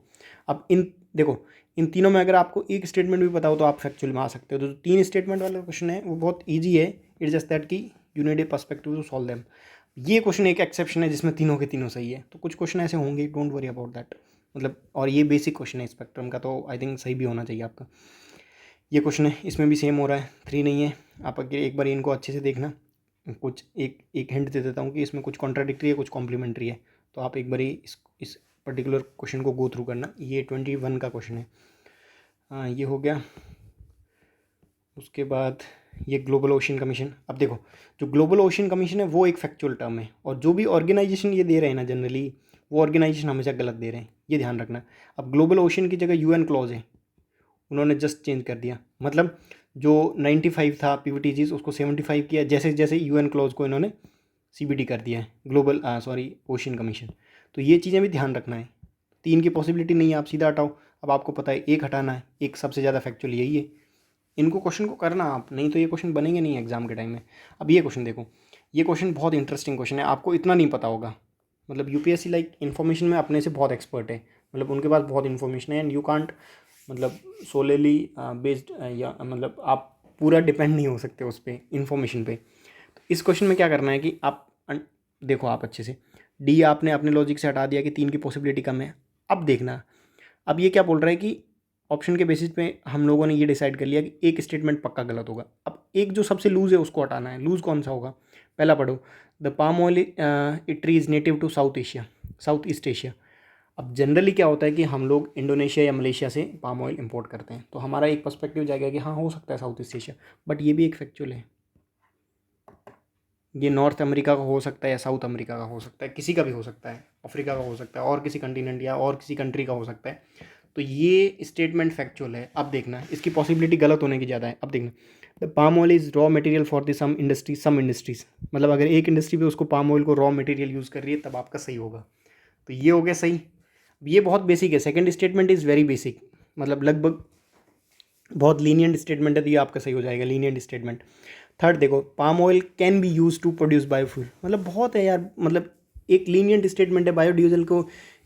अब इन देखो, इन तीनों में अगर आपको एक स्टेटमेंट भी पता हो तो आप फैक्चुअल में आ सकते हो। तो जो 3 स्टेटमेंट वाला क्वेश्चन है वो बहुत ईजी है, इट्स जस्ट दैट कि you need a perspective to solve them. ये क्वेश्चन एक एक्सेप्शन है जिसमें तीनों के तीनों सही है, तो कुछ क्वेश्चन ऐसे होंगे, डोंट वरी अबाउट दैट, मतलब। और ये बेसिक क्वेश्चन है स्पेक्ट्रम का, तो आई थिंक सही भी होना चाहिए आपका। ये क्वेश्चन है, इसमें भी सेम हो रहा है, 3 नहीं है। आप अगर एक बार इनको अच्छे से देखना, कुछ एक हिंट दे देता हूँ कि इसमें कुछ कॉन्ट्राडिक्टरी है, कुछ कॉम्प्लीमेंट्री है, तो आप एक बार इस पर्टिकुलर क्वेश्चन को गो थ्रू करना। ये 21 का क्वेश्चन है। ये हो गया। उसके बाद ये ग्लोबल ओशन कमीशन। अब देखो, जो ग्लोबल ओशन कमीशन है वो एक फैक्चुअल टर्म है, और जो भी ऑर्गेनाइजेशन ये दे रहे हैं ना जनरली, वो ऑर्गेनाइजेशन हमेशा गलत दे रहे हैं, ये ध्यान रखना। अब ग्लोबल ओशन की जगह UN क्लॉज है, उन्होंने जस्ट चेंज कर दिया, मतलब जो 95 था PVTGs उसको 75 किया, जैसे जैसे UN क्लॉज को इन्होंने CBD कर दिया है, ग्लोबल ओशन कमीशन। तो ये चीज़ें भी ध्यान रखना है। 3 की पॉसिबिलिटी नहीं है, आप सीधा हटाओ। अब आपको पता है एक हटाना है, एक सबसे ज़्यादा फैक्चुअल यही है। इनको क्वेश्चन को करना आप, नहीं तो ये क्वेश्चन बनेंगे नहीं एग्जाम के टाइम में। अब ये क्वेश्चन देखो, ये क्वेश्चन बहुत इंटरेस्टिंग क्वेश्चन है, आपको इतना नहीं पता होगा, मतलब UPSC लाइक इन्फॉर्मेशन में अपने से बहुत एक्सपर्ट है, मतलब उनके पास बहुत इन्फॉर्मेशन है, एंड यू कांट मतलब सोलेली बेस्ड, या मतलब आप पूरा डिपेंड नहीं हो सकते उस पर इन्फॉर्मेशन पे। तो इस क्वेश्चन में क्या करना है कि आप देखो, आप अच्छे से डी आपने अपने लॉजिक से हटा दिया कि 3 की पॉसिबिलिटी कम है। अब देखना, अब ये क्या बोल रहा है कि ऑप्शन के बेसिस पे हम लोगों ने ये डिसाइड कर लिया कि एक स्टेटमेंट पक्का गलत होगा। अब एक जो सबसे लूज है उसको हटाना है। लूज कौन सा होगा? पहला पढ़ो, the palm oil tree is native to South East Asia. अब जनरली क्या होता है कि हम लोग इंडोनेशिया या मलेशिया से पाम ऑयल इंपोर्ट करते हैं, तो हमारा एक पर्सपेक्टिव जाएगा कि हाँ हो सकता है साउथ ईस्ट एशिया, बट ये भी एक फैक्चुअल है। ये नॉर्थ अमेरिका का हो सकता है या साउथ अमेरिका का हो सकता है, किसी का भी हो सकता है, अफ्रीका का हो सकता है, और किसी कंटिनेंट या और किसी कंट्री का हो सकता है। तो ये स्टेटमेंट फैक्चुअल है। अब देखना, इसकी पॉसिबिलिटी गलत होने की ज़्यादा है। अब देखना, the palm oil is raw material for the some industries, मतलब अगर एक इंडस्ट्री पे उसको पाम ऑयल को रॉ मटेरियल यूज़ कर रही है तब आपका सही होगा। तो ये हो गया सही। ये बहुत बेसिक है। Second statement is very basic, मतलब लगभग बहुत लीनियंट स्टेटमेंट है, तो ये आपका सही हो जाएगा, लीनियंट स्टेटमेंट। थर्ड देखो, palm oil can be use to produce biofuel, मतलब बहुत है यार, मतलब एक लीनियंट स्टेटमेंट है। बायोडीजल को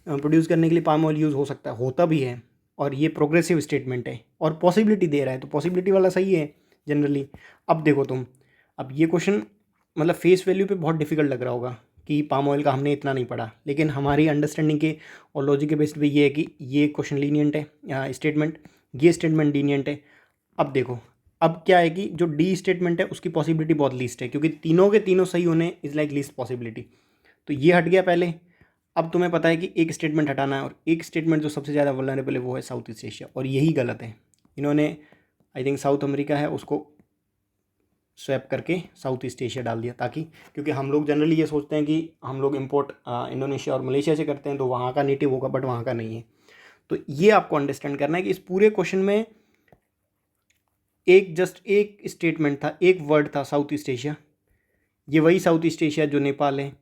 प्रोड्यूस करने के लिए पाम ऑयल यूज़ हो सकता है, होता भी है, और ये प्रोग्रेसिव स्टेटमेंट है और पॉसिबिलिटी दे रहा है, तो पॉसिबिलिटी वाला सही है जनरली। अब देखो तुम, अब ये क्वेश्चन मतलब फेस वैल्यू पे बहुत डिफिकल्ट लग रहा होगा कि पाम ऑयल का हमने इतना नहीं पढ़ा, लेकिन हमारी अंडरस्टैंडिंग के और लॉजिक के बेस्ड पे ये है कि ये क्वेश्चन लीनियंट है स्टेटमेंट, ये स्टेटमेंट लीनियंट है। अब देखो, अब क्या है कि जो डी स्टेटमेंट है उसकी पॉसिबिलिटी बहुत लीस्ट है, क्योंकि तीनों के तीनों सही होने इज़ लाइक लीस्ट पॉसिबिलिटी, तो ये हट गया पहले। अब तुम्हें पता है कि एक स्टेटमेंट हटाना है, और एक स्टेटमेंट जो सबसे ज़्यादा वल्नरेबल है वो है साउथ ईस्ट एशिया, और यही गलत है। इन्होंने आई थिंक साउथ अमेरिका है उसको स्वैप करके साउथ ईस्ट एशिया डाल दिया, ताकि क्योंकि हम लोग जनरली ये सोचते हैं कि हम लोग इंपोर्ट इंडोनेशिया और मलेशिया से करते हैं तो वहाँ का नेटिव होगा, बट वहाँ का नहीं है। तो ये आपको अंडरस्टैंड करना है कि इस पूरे क्वेश्चन में एक स्टेटमेंट था, एक वर्ड था, साउथ ईस्ट एशिया। ये वही साउथ ईस्ट एशिया जो नेपाल है,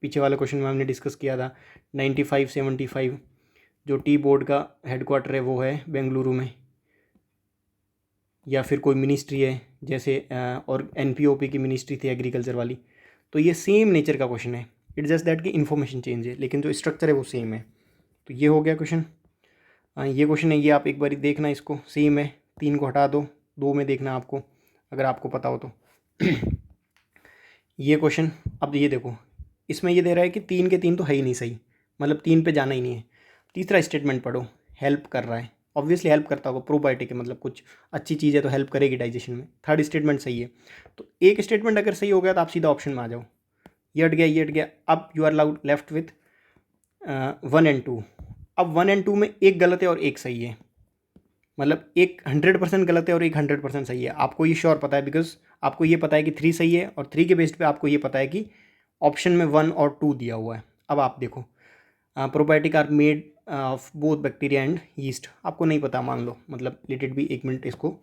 पीछे वाले क्वेश्चन में हमने डिस्कस किया था 9575। जो टी बोर्ड का हेडक्वार्टर है वो है बेंगलुरु में, या फिर कोई मिनिस्ट्री है जैसे और एनपीओपी की मिनिस्ट्री थी एग्रीकल्चर वाली। तो ये सेम नेचर का क्वेश्चन है, इट्स जस्ट दैट कि इन्फॉर्मेशन चेंज है, लेकिन जो स्ट्रक्चर है वो सेम है। तो ये हो गया क्वेश्चन। ये क्वेश्चन है, ये आप एक बार देखना, इसको सेम है, 3 को हटा दो, 2 में देखना आपको, अगर आपको पता हो तो। ये क्वेश्चन, अब ये देखो, इसमें ये दे रहा है कि 3 के 3 तो है ही नहीं सही, मतलब 3 पे जाना ही नहीं है। तीसरा स्टेटमेंट पढ़ो, हेल्प कर रहा है, ऑब्वियसली हेल्प करता होगा, प्रोबायोटिक है, मतलब कुछ अच्छी चीज़ है तो हेल्प करेगी डाइजेशन में। थर्ड स्टेटमेंट सही है, तो एक स्टेटमेंट अगर सही हो गया तो आप सीधा ऑप्शन में आ जाओ। ये हट गया, ये हट गया। अब you are loud left with 1 and 2। अब 1 एंड 2 में एक गलत है और एक सही है, मतलब एक 100% गलत है और एक 100% सही है। आपको ये श्योर पता है, बिकॉज आपको ये पता है कि 3 सही है, और 3 के बेस्ड पे आपको ये पता है कि ऑप्शन में 1 और 2 दिया हुआ है। अब आप देखो, probiotic are made of both bacteria and yeast, आपको नहीं पता मान लो, मतलब लेट इट बी, 1 मिनट इसको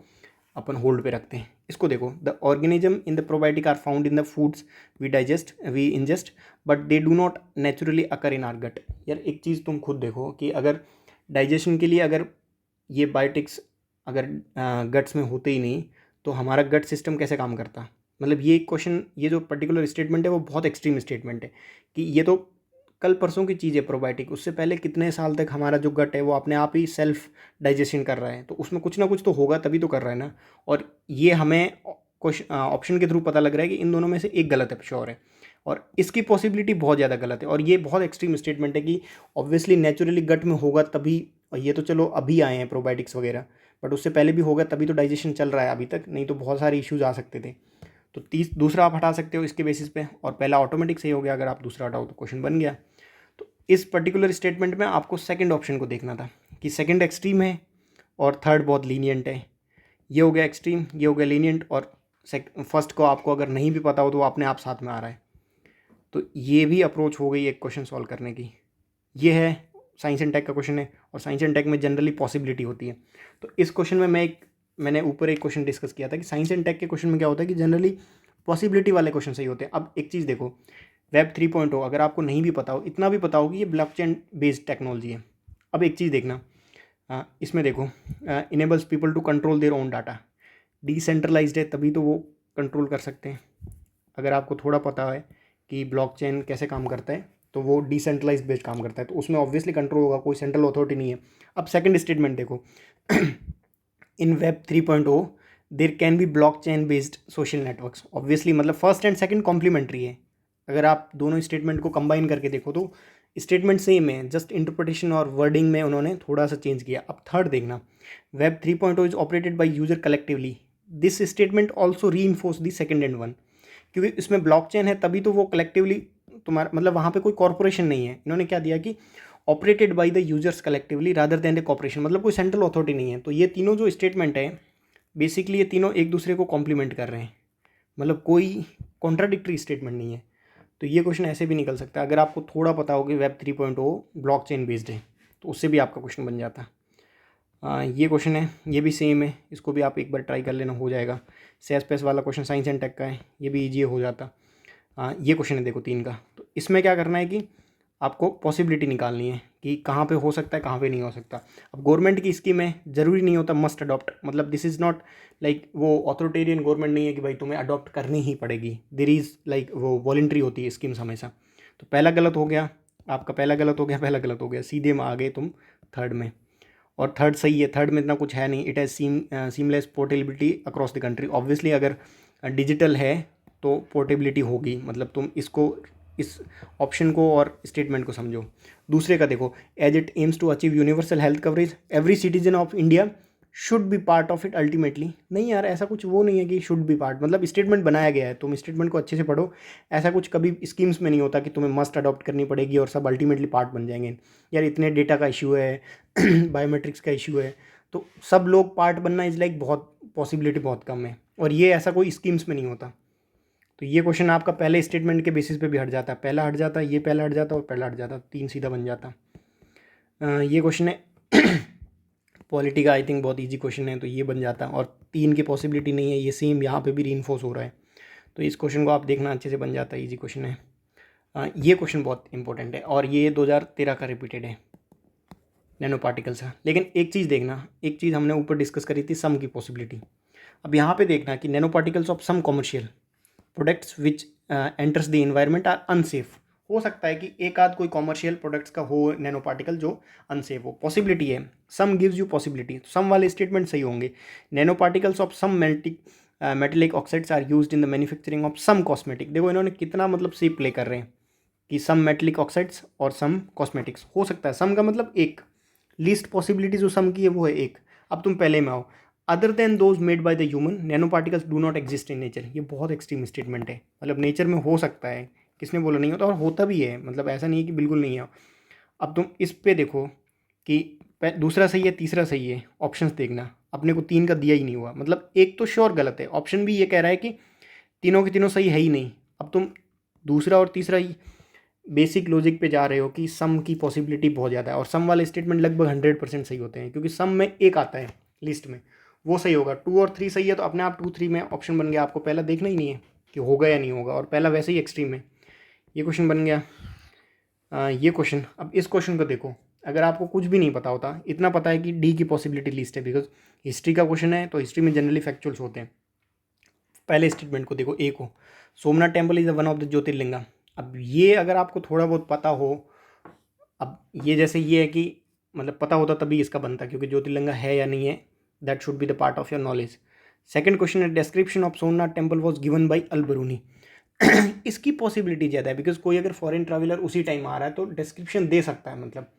अपन होल्ड पे रखते हैं। इसको देखो, the organism in the probiotic are found in the foods we ingest but they do not naturally occur in our gut. यार एक चीज़ तुम खुद देखो कि अगर डाइजेशन के लिए अगर ये बायोटिक्स अगर गट्स में होते ही नहीं तो हमारा गट सिस्टम कैसे काम करता? मतलब ये क्वेश्चन, ये जो पर्टिकुलर स्टेटमेंट है वो बहुत एक्सट्रीम स्टेटमेंट है कि ये तो कल परसों की चीज़ है प्रोबायोटिक, उससे पहले कितने साल तक हमारा जो गट है वो अपने आप ही सेल्फ डाइजेशन कर रहा है, तो उसमें कुछ ना कुछ तो होगा तभी तो कर रहा है ना। और ये हमें क्वेश्चन ऑप्शन के थ्रू पता लग रहा है कि इन दोनों में से एक गलत है, श्योर है, और इसकी पॉसिबिलिटी बहुत ज़्यादा गलत है। और ये बहुत एक्सट्रीम स्टेटमेंट है कि ऑब्वियसली नेचुरली गट में होगा तभी, और ये तो चलो अभी आए हैं प्रोबायोटिक्स वगैरह, बट उससे पहले भी होगा तभी तो डाइजेशन चल रहा है अभी तक, नहीं तो बहुत सारे इश्यूज आ सकते थे। तो दूसरा आप हटा सकते हो इसके बेसिस पे, और पहला ऑटोमेटिक सही हो गया, अगर आप दूसरा हटाओ तो क्वेश्चन बन गया। तो इस पर्टिकुलर स्टेटमेंट में आपको सेकंड ऑप्शन को देखना था कि सेकंड एक्सट्रीम है और थर्ड बहुत लीनियंट है। ये हो गया एक्सट्रीम, ये हो गया लीनियंट, और फर्स्ट को आपको अगर नहीं भी पता हो तो वो अपने आप साथ में आ रहा है। तो ये भी अप्रोच हो गई एक क्वेश्चन सॉल्व करने की। ये है साइंस एंड टेक का क्वेश्चन है, और साइंस एंड टेक में जनरली पॉसिबिलिटी होती है। तो इस क्वेश्चन में मैंने ऊपर एक क्वेश्चन डिस्कस किया था कि साइंस एंड टेक के क्वेश्चन में क्या होता है कि जनरली पॉसिबिलिटी वाले क्वेश्चन सही होते हैं। अब एक चीज़ देखो, वेब 3.0 अगर आपको नहीं भी पता हो, इतना भी पता हो कि ये ब्लॉकचेन बेस्ड टेक्नोलॉजी है। अब एक चीज़ देखना, इसमें देखो, enables people to control their own data, decentralised है तभी तो वो कंट्रोल कर सकते हैं। अगर आपको थोड़ा पता है कि ब्लॉकचेन कैसे काम करता है तो वो डिसेंट्रलाइज बेस्ड काम करता है, तो उसमें ऑब्वियसली कंट्रोल होगा, कोई सेंट्रल अथॉरिटी नहीं है। अब सेकंड स्टेटमेंट देखो, in web 3.0 there can be blockchain based social networks, obviously मतलब फर्स्ट एंड सेकंड कॉम्प्लीमेंट्री है, अगर आप दोनों स्टेटमेंट को कंबाइन करके देखो तो स्टेटमेंट सेम है, जस्ट इंटरप्रिटेशन और वर्डिंग में उन्होंने थोड़ा सा चेंज किया। अब थर्ड देखना, web 3.0 is operated by user collectively, this statement also reinforce the second and one, क्योंकि इसमें ब्लॉकचेन है तभी तो वो कलेक्टिवली तुम्हारा मतलब वहाँ पे कोई कॉर्पोरेशन नहीं है। इन्होंने क्या दिया कि operated by the users collectively rather than the corporation, मतलब कोई सेंट्रल अथॉरिटी नहीं है। तो ये तीनों जो स्टेटमेंट है बेसिकली ये तीनों एक दूसरे को कॉम्प्लीमेंट कर रहे हैं, मतलब कोई कॉन्ट्राडिक्टरी स्टेटमेंट नहीं है। तो ये क्वेश्चन ऐसे भी निकल सकता है अगर आपको थोड़ा पता हो कि वेब 3.0 ब्लॉकचेन बेस्ड है, तो उससे भी आपका क्वेश्चन बन जाता है। ये क्वेश्चन है, ये भी सेम है, इसको भी आप एक बार ट्राई कर लेना, हो जाएगा। सेस पेस वाला क्वेश्चन साइंस एंड टेक का है, ये भी ईजी हो जाता। ये क्वेश्चन है देखो 3 का। तो इसमें क्या करना है कि आपको पॉसिबिलिटी निकालनी है कि कहाँ पे हो सकता है कहाँ पे नहीं हो सकता। अब गवर्नमेंट की स्कीम है, ज़रूरी नहीं होता मस्ट अडॉप्ट, मतलब दिस इज़ नॉट लाइक वो ऑथोरिटेरियन गवर्नमेंट नहीं है कि भाई तुम्हें अडॉप्ट करनी ही पड़ेगी, देर इज़ लाइक वो वॉलंटरी होती है स्कीम्स हमेशा। तो पहला गलत हो गया आपका, पहला गलत हो गया, पहला गलत हो गया, सीधे में आ गए तुम थर्ड में। और थर्ड सही है, थर्ड में इतना कुछ है नहीं, it has seamless portability across the country. Obviously अगर डिजिटल है तो पोर्टेबिलिटी होगी, मतलब तुम इसको इस ऑप्शन को और स्टेटमेंट को समझो। दूसरे का देखो, as it aims to achieve universal health coverage every citizen of India should be part of it ultimately. नहीं यार, ऐसा कुछ वो नहीं है कि शुड बी पार्ट, मतलब स्टेटमेंट बनाया गया है, तुम स्टेटमेंट को अच्छे से पढ़ो। ऐसा कुछ कभी स्कीम्स में नहीं होता कि तुम्हें मस्ट अडॉप्ट करनी पड़ेगी और सब अल्टीमेटली पार्ट बन जाएंगे। यार इतने डेटा का इशू है बायोमेट्रिक्स का इशू है, तो सब लोग पार्ट बनना इज़ लाइक बहुत पॉसिबिलिटी बहुत कम है, और ये ऐसा कोई स्कीम्स में नहीं होता। तो ये क्वेश्चन आपका पहले स्टेटमेंट के बेसिस पे भी हट जाता है, पहला हट जाता है, ये पहला हट जाता है और पहला हट जाता है, 3 सीधा बन जाता। ये क्वेश्चन है पॉलिटी का, आई थिंक बहुत इजी क्वेश्चन है, तो ये बन जाता है, और 3 की पॉसिबिलिटी नहीं है, ये सेम यहाँ पे भी रीइंफोर्स हो रहा है। तो इस क्वेश्चन को आप देखना, अच्छे से बन जाता है, इजी क्वेश्चन है। ये क्वेश्चन बहुत इंपॉर्टेंट है और ये 2013 का रिपीटेड है, नैनो पार्टिकल्स है। लेकिन एक चीज़ देखना, एक चीज़ हमने ऊपर डिस्कस करी थी, सम की पॉसिबिलिटी। अब यहाँ पे देखना कि nano particles of some commercial products which enters the environment are unsafe. हो सकता है कि एक आध कोई कॉमर्शियल प्रोडक्ट्स का हो नैनो पार्टिकल जो अनसेफ हो, पॉसिबिलिटी है। Some gives you possibility, some वाले स्टेटमेंट सही होंगे। Nano particles of some metallic oxides are used in the manufacturing of some cosmetic. देखो इन्होंने कितना मतलब सी प्ले कर रहे हैं कि सम मेटेलिक ऑक्साइड्स और सम कॉस्मेटिक्स। हो सकता है सम का मतलब एक, लीस्ट पॉसिबिलिटी जो सम की है वो है एक। अब तुम पहले में आओ, other than those made by the human nano particles do not exist in nature. ये बहुत एक्सट्रीम स्टेटमेंट है, मतलब नेचर में हो सकता है, किसने बोला नहीं होता, और होता भी है, मतलब ऐसा नहीं है कि बिल्कुल नहीं है। अब तुम इस पे देखो कि दूसरा सही है, तीसरा सही है, ऑप्शंस देखना, अपने को 3 का दिया ही नहीं हुआ, मतलब एक तो श्योर गलत है। ऑप्शन भी ये कह रहा है कि तीनों के तीनों सही है ही नहीं। अब तुम दूसरा और तीसरा ही बेसिक लॉजिक पे जा रहे हो कि सम की पॉसिबिलिटी बहुत ज़्यादा है, और सम वाले स्टेटमेंट लगभग 100% सही होते हैं, क्योंकि सम में एक आता है लिस्ट में, वो सही होगा। 2 और 3 सही है तो अपने आप 2 3 में ऑप्शन बन गया, आपको पहला देखना ही नहीं है कि होगा या नहीं होगा, और पहला वैसे ही एक्सट्रीम है। ये क्वेश्चन बन गया। ये क्वेश्चन, अब इस क्वेश्चन को देखो, अगर आपको कुछ भी नहीं पता होता, इतना पता है कि डी की पॉसिबिलिटी लिस्ट है, बिकॉज हिस्ट्री का क्वेश्चन है तो हिस्ट्री में जनरली फैक्चुअल्स होते हैं। पहले स्टेटमेंट को देखो, ए को, Somnath temple is one of the jyotirlinga. अब ये अगर आपको थोड़ा बहुत पता हो, अब ये जैसे ये है कि मतलब पता होता तभी इसका बनता, क्योंकि ज्योतिर्लिंगा है या नहीं है, that should be the part of your knowledge. Second question है, description of Somnath temple was given by Al Biruni. इसकी पॉसिबिलिटी ज़्यादा है, बिकॉज कोई अगर फॉरेन ट्रैवलर उसी टाइम आ रहा है तो डिस्क्रिप्शन दे सकता है, मतलब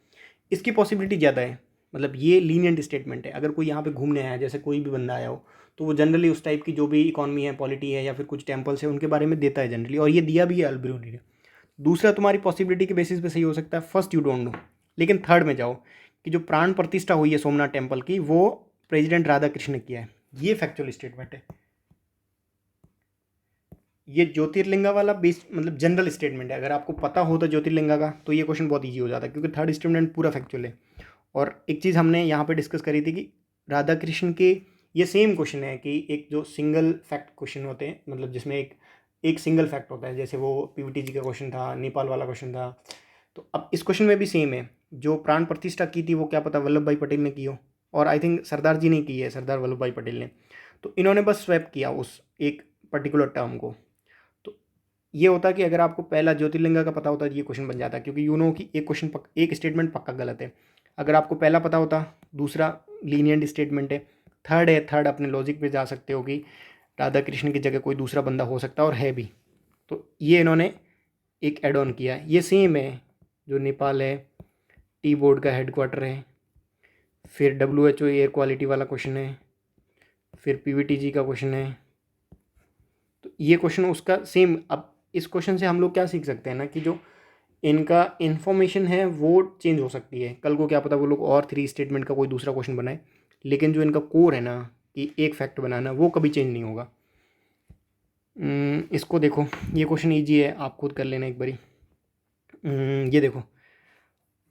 इसकी पॉसिबिलिटी ज़्यादा है। मतलब ये लीनियंट स्टेटमेंट है, अगर कोई यहाँ पे घूमने आया, जैसे कोई भी बंदा आया हो, तो वो जनरली उस टाइप की जो भी इकॉनमी है, पॉलिटी है, या फिर कुछ टेम्पल्स है, उनके बारे में देता है जनरली, और ये दिया भी है अल बरूनी ने। दूसरा तुम्हारी पॉसिबिलिटी के बेसिस पे सही हो सकता है, फर्स्ट यू डोंट नो। लेकिन थर्ड में जाओ कि जो प्राण प्रतिष्ठा हुई है सोमनाथ टेम्पल की, वो प्रेसिडेंट राधा कृष्ण ने किया है, ये फैक्चुअल स्टेटमेंट है। ये ज्योतिर्लिंगा वाला बेस मतलब जनरल स्टेटमेंट है, अगर आपको पता होता ज्योतिर्लिंगा का तो ये क्वेश्चन बहुत ईजी हो जाता है, क्योंकि थर्ड स्टेटमेंट पूरा फैक्चुअल है। और एक चीज़ हमने यहाँ पे डिस्कस करी थी कि राधा कृष्ण के, ये सेम क्वेश्चन है कि एक जो सिंगल फैक्ट क्वेश्चन होते हैं, मतलब जिसमें एक एक सिंगल फैक्ट होता है, जैसे वो पीवीटी जी का क्वेश्चन था, नेपाल वाला क्वेश्चन था। तो अब इस क्वेश्चन में भी सेम है, जो प्राण प्रतिष्ठा की थी वो क्या पता वल्लभ भाई पटेल ने की हो, और आई थिंक सरदार जी ने की है, सरदार वल्लभ भाई पटेल ने। तो इन्होंने बस स्वैप किया उस एक पर्टिकुलर टर्म को। तो ये होता है कि अगर आपको पहला ज्योतिर्लिंगा का पता होता है, ये क्वेश्चन बन जाता है, क्योंकि यू नो कि एक क्वेश्चन एक स्टेटमेंट पक्का गलत है। अगर आपको पहला पता होता, दूसरा लीनियंट स्टेटमेंट है, थर्ड है, थर्ड अपने लॉजिक पे जा सकते हो कि राधा कृष्ण की जगह कोई दूसरा बंदा हो सकता है, और है भी। तो ये इन्होंने एक ऐड ऑन किया है, ये सेम है जो नेपाल है, टी बोर्ड का हेडक्वार्टर है, फिर WHO एयर क्वालिटी वाला क्वेश्चन है, फिर PVTG का क्वेश्चन है। तो ये क्वेश्चन उसका सेम। अब इस क्वेश्चन से हम लोग क्या सीख सकते हैं ना कि जो इनका इन्फॉर्मेशन है वो चेंज हो सकती है, कल को क्या पता वो लोग और 3 स्टेटमेंट का कोई दूसरा क्वेश्चन बनाए, लेकिन जो इनका कोर है ना कि एक फैक्ट बनाना, वो कभी चेंज नहीं होगा। इसको देखो, ये क्वेश्चन ईजी है, आप खुद कर लेना एक बारी। ये देखो,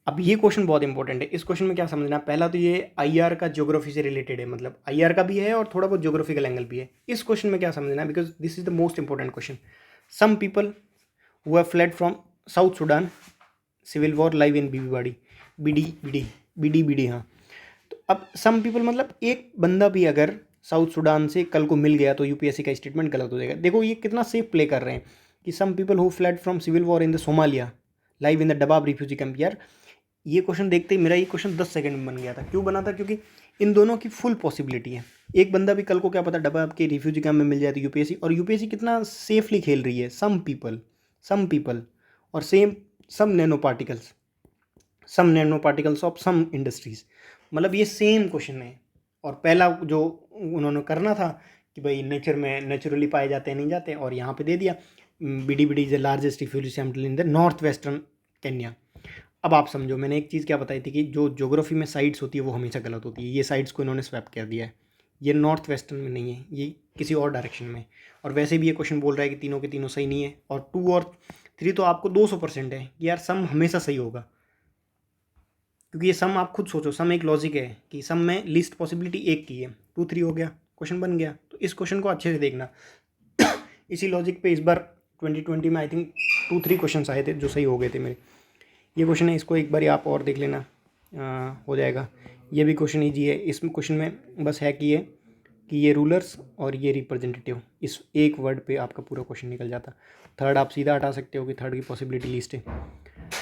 अब ये क्वेश्चन बहुत इंपॉर्टेंट है। इस क्वेश्चन में क्या समझना, पहला तो ये IR का ज्योग्राफी से रिलेटेड है, मतलब IR का भी है और थोड़ा बहुत ज्योग्राफिकल एंगल भी है। इस क्वेश्चन में क्या समझना, because this is the most important question. Some people who have fled from South Sudan, civil war live in Bidibidi, बीडी, हाँ। तो अब सम पीपल मतलब एक बंदा भी अगर साउथ सुडान से कल को मिल गया तो UPSC का स्टेटमेंट गलत हो जाएगा। देखो ये कितना सेफ प्ले कर रहे हैं कि some people who fled from civil war in the Somalia live in the Dadaab refugee camp. यार ये क्वेश्चन देखते ही मेरा ये क्वेश्चन 10 सेकंड में बन गया था। क्यों बना था, क्योंकि इन दोनों की फुल पॉसिबिलिटी है। एक बंदा भी कल को क्या पता डबाब के रिफ्यूजी कैंप में मिल जाए तो UPSC, और UPSC कितना सेफली खेल रही है। सम पीपल और some nano particles of some industries, मतलब ये सेम क्वेश्चन है। और पहला जो उन्होंने करना था कि भाई नेचर में नेचुरली पाए जाते हैं नहीं जाते, और यहाँ पे दे दिया BD is the largest refugee sample in the north western Kenya. अब आप समझो, मैंने एक चीज़ क्या बताई थी कि जो ज्योग्राफी में साइड्स होती है वो हमेशा गलत होती है। ये साइड्स को इन्होंने स्वैप कर दिया है, ये नॉर्थ वेस्टर्न में नहीं है, ये किसी और डायरेक्शन में। और वैसे भी ये क्वेश्चन बोल रहा है कि तीनों के तीनों सही नहीं है, और 2 और 3 तो आपको 200% है कि यार सम हमेशा सही होगा, क्योंकि ये सम आप खुद सोचो, सम एक लॉजिक है कि सम में लीस्ट पॉसिबिलिटी एक की है, 2 3 हो गया, क्वेश्चन बन गया। तो इस क्वेश्चन को अच्छे से देखना। इसी लॉजिक पे इस बार 2020 में आई थिंक 2 3 क्वेश्चन आए थे जो सही हो गए थे मेरे। ये क्वेश्चन है, इसको एक बार आप और देख लेना, हो जाएगा। ये भी क्वेश्चन ईजी है। इस क्वेश्चन में बस है कि ये रूलर्स और ये रिप्रेजेंटेटिव, इस एक वर्ड पे आपका पूरा क्वेश्चन निकल जाता। थर्ड आप सीधा हटा सकते हो कि थर्ड की पॉसिबिलिटी लिस्ट है।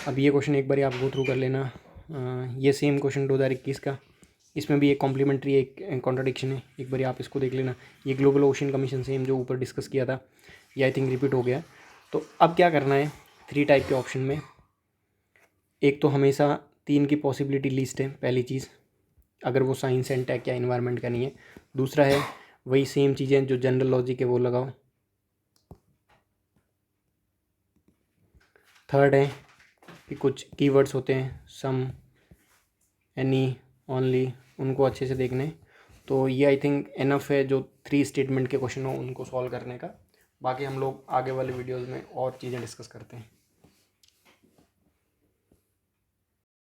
अब ये क्वेश्चन एक बार आप गो थ्रू कर लेना। ये सेम क्वेश्चन 2021 का, इसमें भी एक कॉम्प्लीमेंट्री एक कॉन्ट्राडिक्शन है, एक बार आप इसको देख लेना। ये ग्लोबल ओशन कमीशन सेम जो ऊपर डिस्कस किया था, ये आई थिंक रिपीट हो गया। तो अब क्या करना है, 3 टाइप के ऑप्शन में, एक तो हमेशा 3 की पॉसिबिलिटी लिस्ट है पहली चीज़, अगर वो साइंस एंड टेक या इन्वायरमेंट का नहीं है। दूसरा है वही सेम चीज़ें जो जनरल लॉजिक है वो लगाओ। थर्ड है कि कुछ कीवर्ड्स होते हैं, सम, एनी, ओनली, उनको अच्छे से देखने। तो ये आई थिंक इनफ है जो 3 स्टेटमेंट के क्वेश्चन हो उनको सॉल्व करने का। बाकी हम लोग आगे वाले वीडियोज़ में और चीज़ें डिस्कस करते हैं।